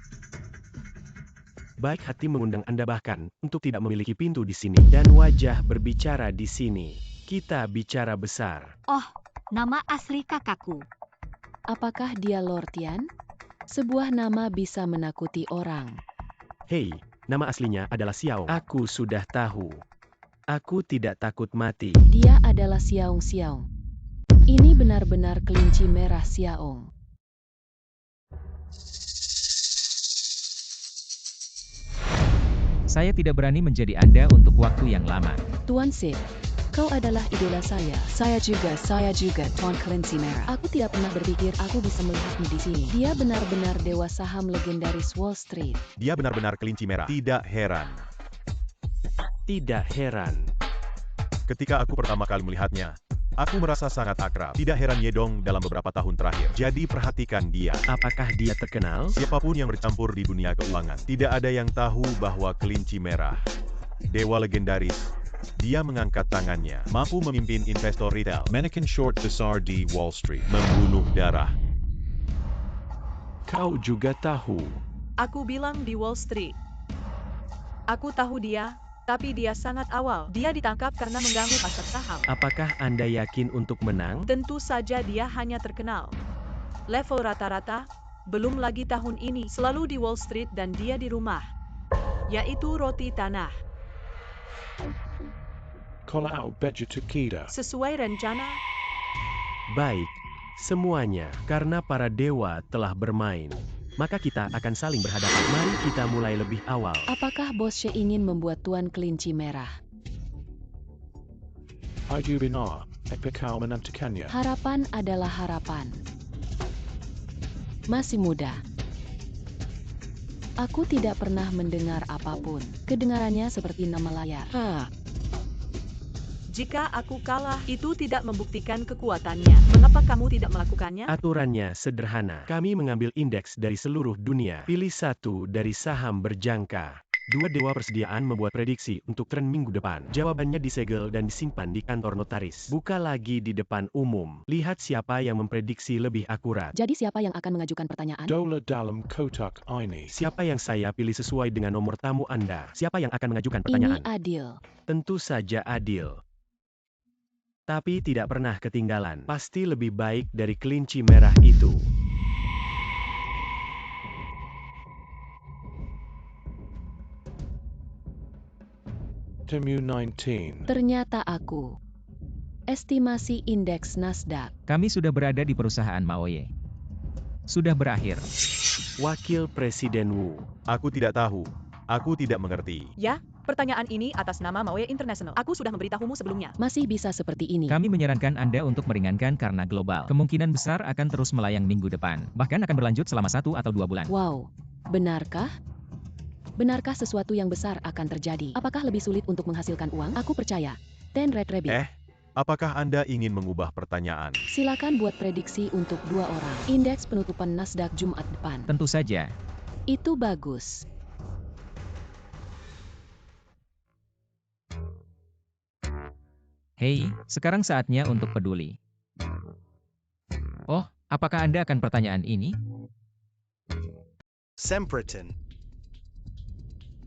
Baik hati mengundang Anda bahkan untuk tidak memiliki pintu di sini. Dan wajah berbicara di sini. Kita bicara besar. Oh, nama asli kakakku. Apakah dia Lord Tian? Sebuah nama bisa menakuti orang. Hei, nama aslinya adalah Xiao. Aku sudah tahu. Aku tidak takut mati. Dia adalah Xiaong Xiaong. Ini benar-benar kelinci merah Xiaong. Saya tidak berani menjadi Anda untuk waktu yang lama. Tuan Sid, kau adalah idola saya. Saya juga Tuan Kelinci Merah. Aku tidak pernah berpikir aku bisa melihatmu di sini. Dia benar-benar dewa saham legendaris Wall Street. Dia benar-benar kelinci merah. Tidak heran. Tidak heran. Ketika aku pertama kali melihatnya, aku merasa sangat akrab. Tidak heran Yedong dalam beberapa tahun terakhir. Jadi perhatikan dia. Apakah dia terkenal? Siapapun yang bercampur di dunia keuangan, tidak ada yang tahu bahwa kelinci merah, dewa legendaris, dia mengangkat tangannya, mampu memimpin investor retail, mannequin short besar di Wall Street, membunuh darah. Kau juga tahu. Aku bilang di Wall Street. Aku tahu dia, tapi dia sangat awal. Dia ditangkap karena mengganggu pasar saham. Apakah Anda yakin untuk menang? Tentu saja dia hanya terkenal. Level rata-rata, belum lagi tahun ini, selalu di Wall Street dan dia di rumah. Yaitu roti tanah. Kalau begitu kita. Sesuai rencana, Baik, semuanya, karena para dewa telah bermain, maka kita akan saling berhadapan. Mari kita mulai lebih awal. Apakah Bosche ingin membuat Tuan Kelinci Merah? Itu benar. Apa kau menantikannya? Harapan adalah harapan. Masih muda. Aku tidak pernah mendengar apapun. Kedengarannya seperti nama layar. jika aku kalah, itu tidak membuktikan kekuatannya. Mengapa kamu tidak melakukannya? Aturannya sederhana. Kami mengambil indeks dari seluruh dunia. Pilih satu dari saham berjangka. Dua dewa persediaan membuat prediksi untuk tren minggu depan. Jawabannya disegel dan disimpan di kantor notaris. Buka lagi di depan umum. Lihat siapa yang memprediksi lebih akurat. Jadi siapa yang akan mengajukan pertanyaan? Dola dalam kotak ini. Siapa yang saya pilih sesuai dengan nomor tamu Anda? Siapa yang akan mengajukan pertanyaan? Ini adil. Tentu saja adil. Tapi tidak pernah ketinggalan. Pasti lebih baik dari kelinci merah itu. Temu 19. Ternyata aku. Estimasi indeks Nasdaq. Kami sudah berada di perusahaan Moye. Sudah berakhir. Wakil Presiden Wu. Aku tidak tahu. Aku tidak mengerti. Ya, pertanyaan ini atas nama Maoye International. Aku sudah memberitahumu sebelumnya. Masih bisa seperti ini. Kami menyarankan Anda untuk meringankan karena global. Kemungkinan besar akan terus melayang minggu depan. Bahkan akan berlanjut selama 1 atau 2 bulan. Wow, benarkah? Benarkah sesuatu yang besar akan terjadi? Apakah lebih sulit untuk menghasilkan uang? Aku percaya. Ten Red Rabbit. Apakah Anda ingin mengubah pertanyaan? Silakan buat prediksi untuk 2 orang. Indeks penutupan Nasdaq Jumat depan. Tentu saja. Itu bagus. Hei, sekarang saatnya untuk peduli. Oh, apakah Anda akan pertanyaan ini? Semperton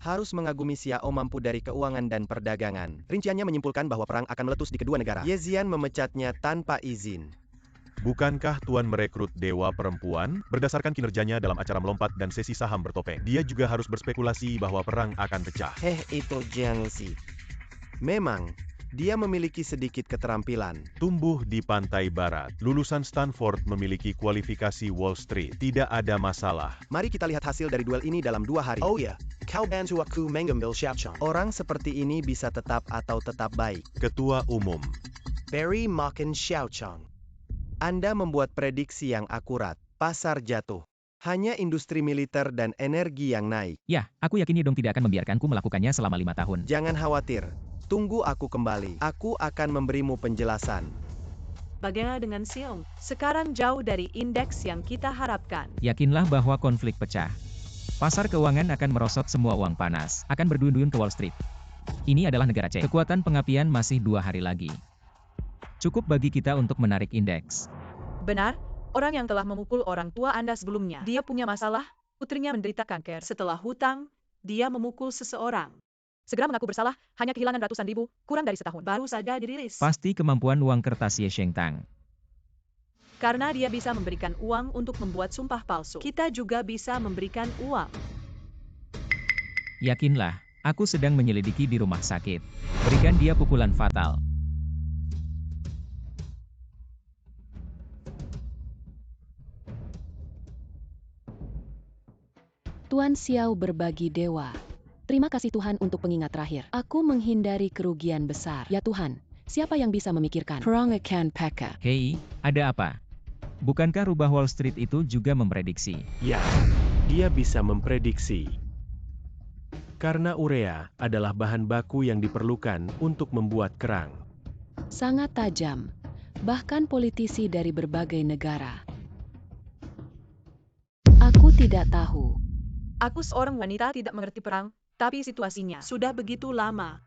harus mengagumi Xiao mampu dari keuangan dan perdagangan. Rinciannya menyimpulkan bahwa perang akan meletus di kedua negara. Yezian memecatnya tanpa izin. Bukankah Tuan merekrut dewa perempuan? Berdasarkan kinerjanya dalam acara melompat dan sesi saham bertopeng, dia juga harus berspekulasi bahwa perang akan pecah. Itu Jiangxi. Memang, dia memiliki sedikit keterampilan. Tumbuh di pantai barat, lulusan Stanford memiliki kualifikasi Wall Street. Tidak ada masalah. Mari kita lihat hasil dari duel ini dalam 2 hari. Oh ya, kau bantu aku mengambil Xiaochang. Orang seperti ini bisa tetap atau tetap baik. Ketua Umum. Barry makan Xiaochang. Anda membuat prediksi yang akurat. Pasar jatuh. Hanya industri militer dan energi yang naik. Ya, aku yakin Yedong tidak akan membiarkanku melakukannya selama 5 tahun. Jangan khawatir. Tunggu aku kembali. Aku akan memberimu penjelasan. Bagaimana dengan Xiong? Sekarang jauh dari indeks yang kita harapkan. Yakinlah bahwa konflik pecah. Pasar keuangan akan merosot semua uang panas. Akan berduyun-duyun ke Wall Street. Ini adalah negara C. Kekuatan pengapian masih 2 hari lagi. Cukup bagi kita untuk menarik indeks. Benar, orang yang telah memukul orang tua Anda sebelumnya. Dia punya masalah, putrinya menderita kanker. Setelah hutang, dia memukul seseorang. Segera mengaku bersalah, hanya kehilangan ratusan ribu, kurang dari setahun. Baru saja dirilis. Pasti kemampuan uang kertas Ye Shengtang. Karena dia bisa memberikan uang untuk membuat sumpah palsu. Kita juga bisa memberikan uang. Yakinlah, aku sedang menyelidiki di rumah sakit. Berikan dia pukulan fatal. Tuan Xiao berbagi dewa. Terima kasih Tuhan untuk pengingat terakhir. Aku menghindari kerugian besar. Ya Tuhan, siapa yang bisa memikirkan? Perang akan peka. Hei, ada apa? Bukankah rubah Wall Street itu juga memprediksi? Ya, dia bisa memprediksi. Karena urea adalah bahan baku yang diperlukan untuk membuat kerang. Sangat tajam. Bahkan politisi dari berbagai negara. Aku tidak tahu. Aku seorang wanita tidak mengerti perang, tapi situasinya sudah begitu lama.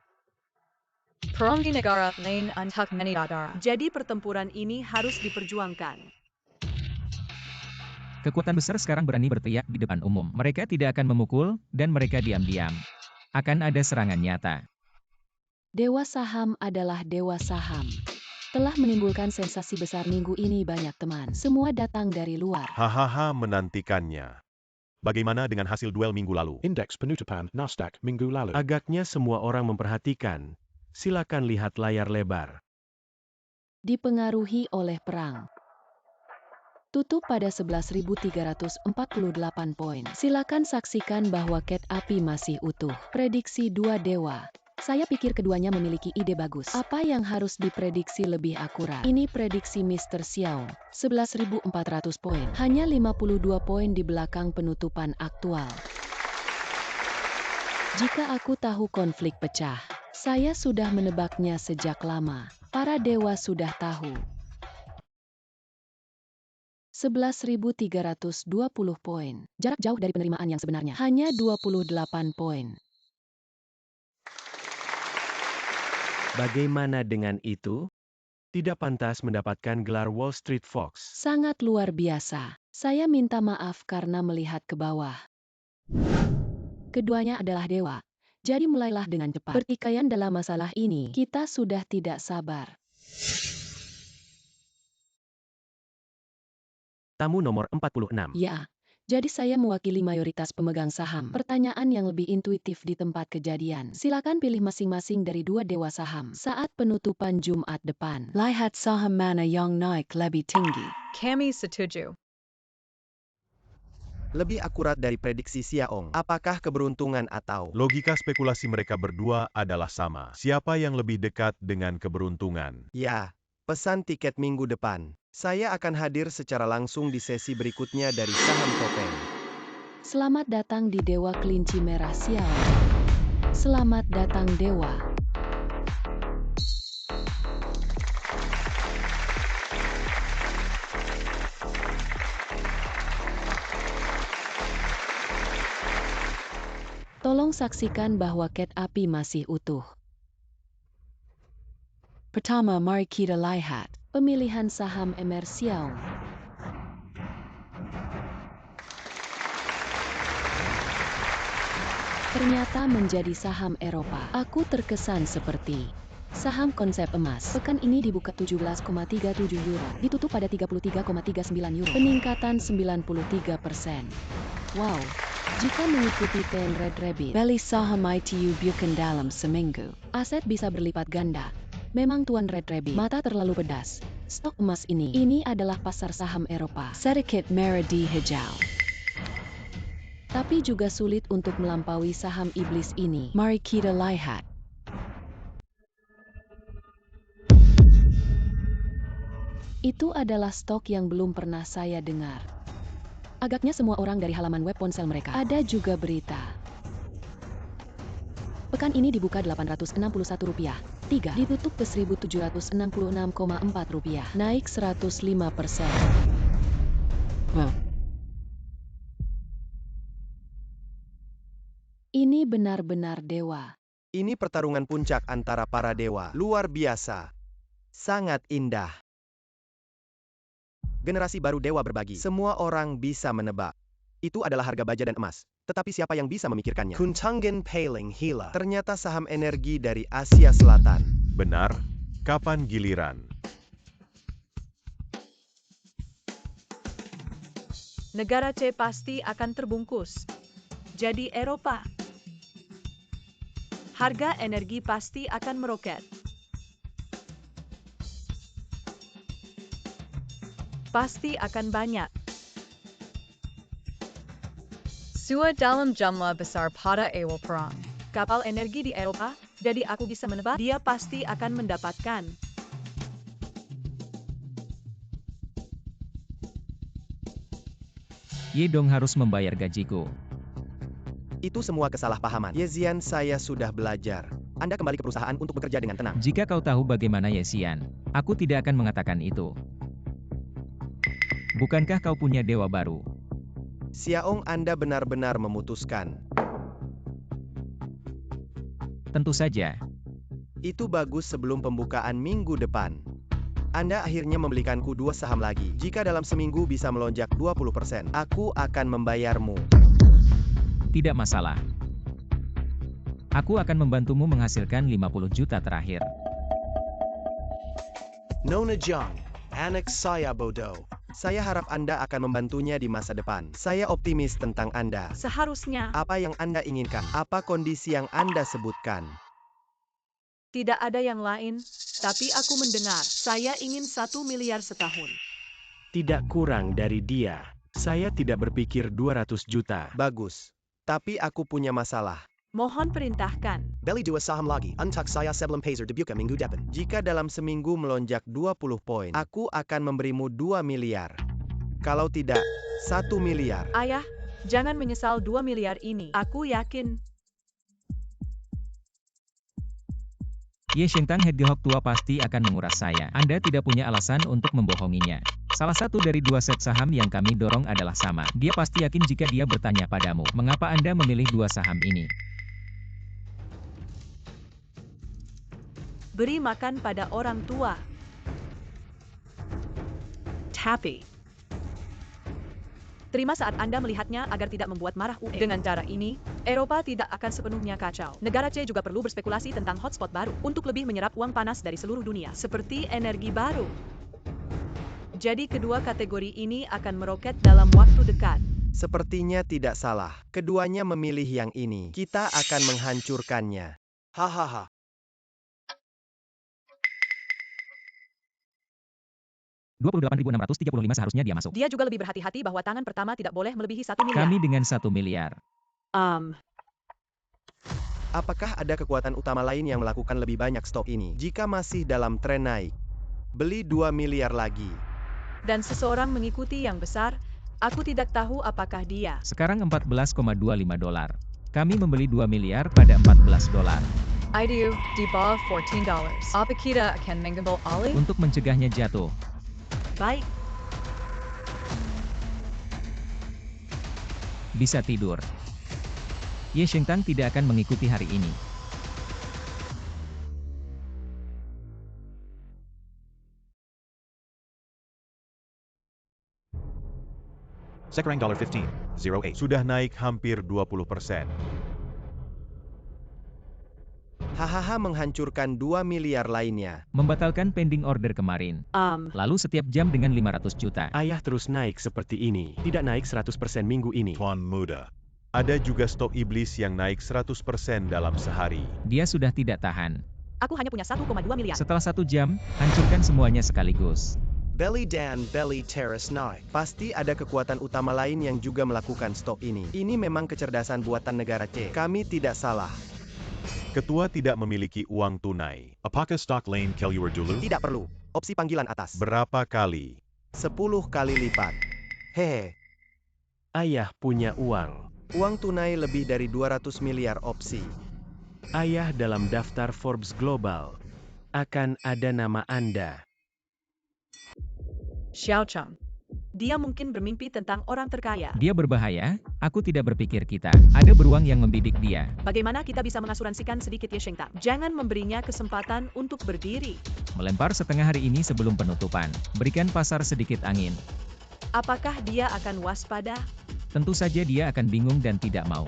Perang di negara lain untuk menidadara. Jadi pertempuran ini harus diperjuangkan. Kekuatan besar sekarang berani berteriak di depan umum. Mereka tidak akan memukul, dan mereka diam-diam. Akan ada serangan nyata. Dewa saham adalah dewa saham. Telah menimbulkan sensasi besar minggu ini banyak teman. Semua datang dari luar. Hahaha menantikannya. Bagaimana dengan hasil duel minggu lalu? Indeks penutupan Nasdaq minggu lalu. Agaknya semua orang memperhatikan. Silakan lihat layar lebar. Dipengaruhi oleh perang. Tutup pada 11.348 poin. Silakan saksikan bahwa ket api masih utuh. Prediksi 2 dewa. Saya pikir keduanya memiliki ide bagus. Apa yang harus diprediksi lebih akurat? Ini prediksi Mr. Xiao. 11.400 poin. Hanya 52 poin di belakang penutupan aktual. Jika aku tahu konflik pecah, saya sudah menebaknya sejak lama. Para dewa sudah tahu. 11.320 poin. Jarak jauh dari penerimaan yang sebenarnya. Hanya 28 poin. Bagaimana dengan itu? Tidak pantas mendapatkan gelar Wall Street Fox. Sangat luar biasa. Saya minta maaf karena melihat ke bawah. Keduanya adalah dewa. Jadi mulailah dengan cepat. Pertikaian dalam masalah ini, kita sudah tidak sabar. Tamu nomor 46. Ya, jadi saya mewakili mayoritas pemegang saham. Pertanyaan yang lebih intuitif di tempat kejadian. Silakan pilih masing-masing dari 2 dewa saham. Saat penutupan Jumat depan, lihat saham mana yang naik lebih tinggi. Kami setuju. Lebih akurat dari prediksi Xiaong. Apakah keberuntungan atau... Logika spekulasi mereka berdua adalah sama. Siapa yang lebih dekat dengan keberuntungan? Ya, pesan tiket minggu depan. Saya akan hadir secara langsung di sesi berikutnya dari Saham Topeng. Selamat datang di Dewa Kelinci Merah Xiaong. Selamat datang Dewa. Tolong saksikan bahwa ket api masih utuh. Pertama, mari kita lihat pemilihan saham MR Xiaong. Ternyata menjadi saham Eropa. Aku terkesan seperti saham konsep emas. Pekan ini dibuka 17,37 euro, ditutup pada 33,39 euro. Peningkatan 93%. Wow. Jika mengikuti tren Red Rabbit, beli saham ITU bukan dalam seminggu. Aset bisa berlipat ganda. Memang Tuan Red Rabbit, mata terlalu pedas. Stok emas ini adalah pasar saham Eropa. Sedikit merah di hijau. Tapi juga sulit untuk melampaui saham iblis ini. Mari kita lihat. Itu adalah stok yang belum pernah saya dengar. Agaknya semua orang dari halaman web ponsel mereka. Ada juga berita. Pekan ini dibuka Rp861, 3 ditutup ke Rp1.766,4, naik 105%. Wow. Ini benar-benar dewa. Ini pertarungan puncak antara para dewa. Luar biasa. Sangat indah. Generasi baru dewa berbagi. Semua orang bisa menebak. Itu adalah harga baja dan emas. Tetapi siapa yang bisa memikirkannya? Kuntangan Paling Hila. Ternyata saham energi dari Asia Selatan. Benar? Kapan giliran? Negara C pasti akan terbungkus. Jadi Eropa. Harga energi pasti akan meroket. Pasti akan banyak. Sua dalam jumlah besar pada awal perang. Kapal energi di Eropa, jadi aku bisa menebak dia pasti akan mendapatkan. Yedong harus membayar gajiku. Itu semua kesalahpahaman. Yezian, saya sudah belajar. Anda kembali ke perusahaan untuk bekerja dengan tenang. Jika kau tahu bagaimana Yesian, aku tidak akan mengatakan itu. Bukankah kau punya dewa baru? Xiaong, Anda benar-benar memutuskan. Tentu saja. Itu bagus sebelum pembukaan minggu depan. Anda akhirnya membelikanku 2 saham lagi. Jika dalam seminggu bisa melonjak 20%, aku akan membayarmu. Tidak masalah. Aku akan membantumu menghasilkan 50 juta terakhir. Nona Jung, anak saya bodoh. Saya harap Anda akan membantunya di masa depan. Saya optimis tentang Anda. Seharusnya. Apa yang Anda inginkan? Apa kondisi yang Anda sebutkan? Tidak ada yang lain, tapi aku mendengar. Saya ingin 1 miliar setahun. Tidak kurang dari dia. Saya tidak berpikir 200 juta. Bagus. Tapi aku punya masalah. Mohon perintahkan. Beli 2 saham lagi. Untuk saya sebelum Pazer dibuka minggu depan. Jika dalam seminggu melonjak 20 poin, aku akan memberimu 2 miliar. Kalau tidak, 1 miliar. Ayah, jangan menyesal 2 miliar ini. Aku yakin. Ye Shengtang Hedgehog tua pasti akan menguras saya. Anda tidak punya alasan untuk membohonginya. Salah satu dari 2 set saham yang kami dorong adalah sama. Dia pasti yakin jika dia bertanya padamu, mengapa Anda memilih 2 saham ini? Beri makan pada orang tua. Tapi terima saat Anda melihatnya agar tidak membuat marah UE. Dengan cara ini, Eropa tidak akan sepenuhnya kacau. Negara C juga perlu berspekulasi tentang hotspot baru untuk lebih menyerap uang panas dari seluruh dunia, seperti energi baru. Jadi kedua kategori ini akan meroket dalam waktu dekat. Sepertinya tidak salah. Keduanya memilih yang ini. Kita akan menghancurkannya. Hahaha. 28.635 seharusnya dia masuk. Dia juga lebih berhati-hati bahwa tangan pertama tidak boleh melebihi 1 miliar. Kami dengan 1 miliar. Apakah ada kekuatan utama lain yang melakukan lebih banyak stok ini? Jika masih dalam tren naik, beli 2 miliar lagi. Dan seseorang mengikuti yang besar, aku tidak tahu apakah dia. Sekarang 14,25 dolar. Kami membeli 2 miliar pada 14 dolar. I do, di bawah $14. Apa kita akan mengambil alih? Untuk mencegahnya jatuh. Baik, Bisa tidur. Ye Shengtang tidak akan mengikuti hari ini. Sekarang $15.08. Sudah naik hampir 20%. Hahaha menghancurkan 2 miliar lainnya. Membatalkan pending order kemarin. Lalu setiap jam dengan 500 juta. Ayah terus naik seperti ini. Tidak naik 100% minggu ini. Tuan muda. Ada juga stok iblis yang naik 100% dalam sehari. Dia sudah tidak tahan. aku hanya punya 1,2 miliar. Setelah 1 jam, hancurkan semuanya sekaligus. Belly Dan Belly Terrace naik. Pasti ada kekuatan utama lain yang juga melakukan stok ini. Ini memang kecerdasan buatan negara C. Kami tidak salah. Ketua tidak memiliki uang tunai. Apakah stock lane keluar dulu? Tidak perlu. Opsi panggilan atas. Berapa kali? 10 kali lipat. Hehe. Ayah punya uang. Uang tunai lebih dari 200 miliar opsi. Ayah dalam daftar Forbes Global. Akan ada nama Anda. Xiao Chang. Dia mungkin bermimpi tentang orang terkaya. Dia berbahaya, aku tidak berpikir kita. Ada beruang yang membidik dia. Bagaimana kita bisa mengasuransikan sedikit Ye Shengtang? Jangan memberinya kesempatan untuk berdiri. Melempar setengah hari ini sebelum penutupan. Berikan pasar sedikit angin. Apakah dia akan waspada? Tentu saja dia akan bingung dan tidak mau.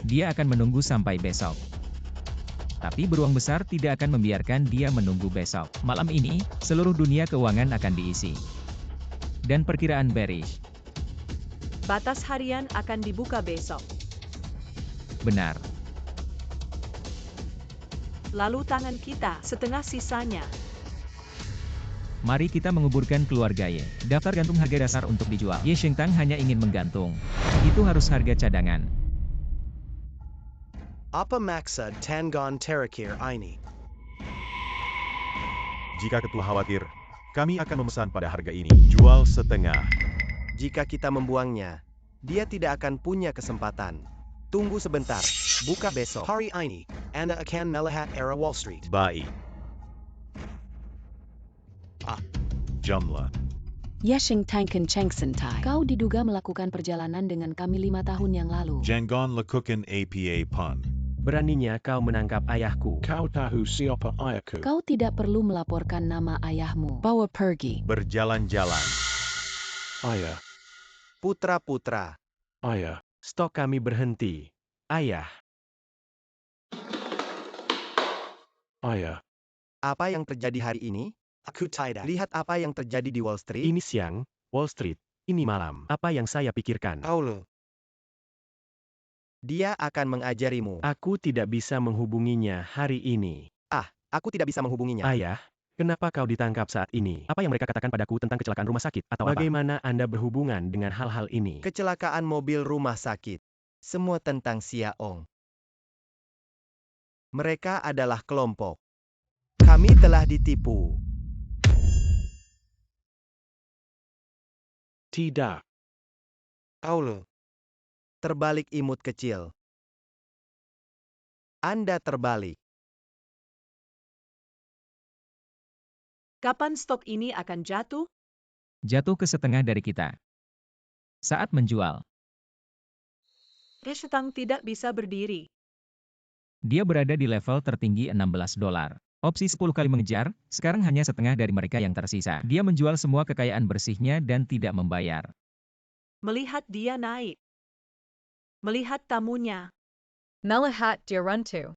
Dia akan menunggu sampai besok. Tapi beruang besar tidak akan membiarkan dia menunggu besok. Malam ini, seluruh dunia keuangan akan diisi. Dan perkiraan bearish. Batas harian akan dibuka besok. Benar. Lalu tangan kita, setengah sisanya. Mari kita menguburkan keluarga Ye. Daftar gantung harga dasar untuk dijual. Ye Shengtang hanya ingin menggantung. Itu harus harga cadangan. Apa maksud Tangon Terakir ini? Jika ketua khawatir, kami akan memesan pada harga ini. Jual setengah. Jika kita membuangnya, dia tidak akan punya kesempatan. Tunggu sebentar. Buka besok. Hari ini, Anda akan melihat era Wall Street. Baik. Jumlah. Ye Shengtang Cheng Sentai. Kau diduga melakukan perjalanan dengan kami 5 tahun yang lalu. Jangan lakukan APA pun. Beraninya kau menangkap ayahku. Kau tahu siapa ayahku? Kau tidak perlu melaporkan nama ayahmu. Bawa pergi. Berjalan-jalan. Ayah. Putra-putra. Ayah. Stok kami berhenti. Ayah. Ayah. Apa yang terjadi hari ini? Aku tidak. Lihat apa yang terjadi di Wall Street. Ini siang, Wall Street. Ini malam. Apa yang saya pikirkan? Paulo. Dia akan mengajarimu. Aku tidak bisa menghubunginya hari ini. Aku tidak bisa menghubunginya. Ayah, kenapa kau ditangkap saat ini? Apa yang mereka katakan padaku tentang kecelakaan rumah sakit atau apa? Bagaimana Anda berhubungan dengan hal-hal ini? Kecelakaan mobil rumah sakit. Semua tentang Siaong. Mereka adalah kelompok. Kami telah ditipu. Tidak. Paulo. Terbalik imut kecil. Anda terbalik. Kapan stok ini akan jatuh? Jatuh ke setengah dari kita. Saat menjual. Ye Shengtang tidak bisa berdiri. Dia berada di level tertinggi 16 dolar. Opsi 10 kali mengejar, sekarang hanya setengah dari mereka yang tersisa. Dia menjual semua kekayaan bersihnya dan tidak membayar. Melihat dia naik. Melihat tamunya. Melihat dia runtuh.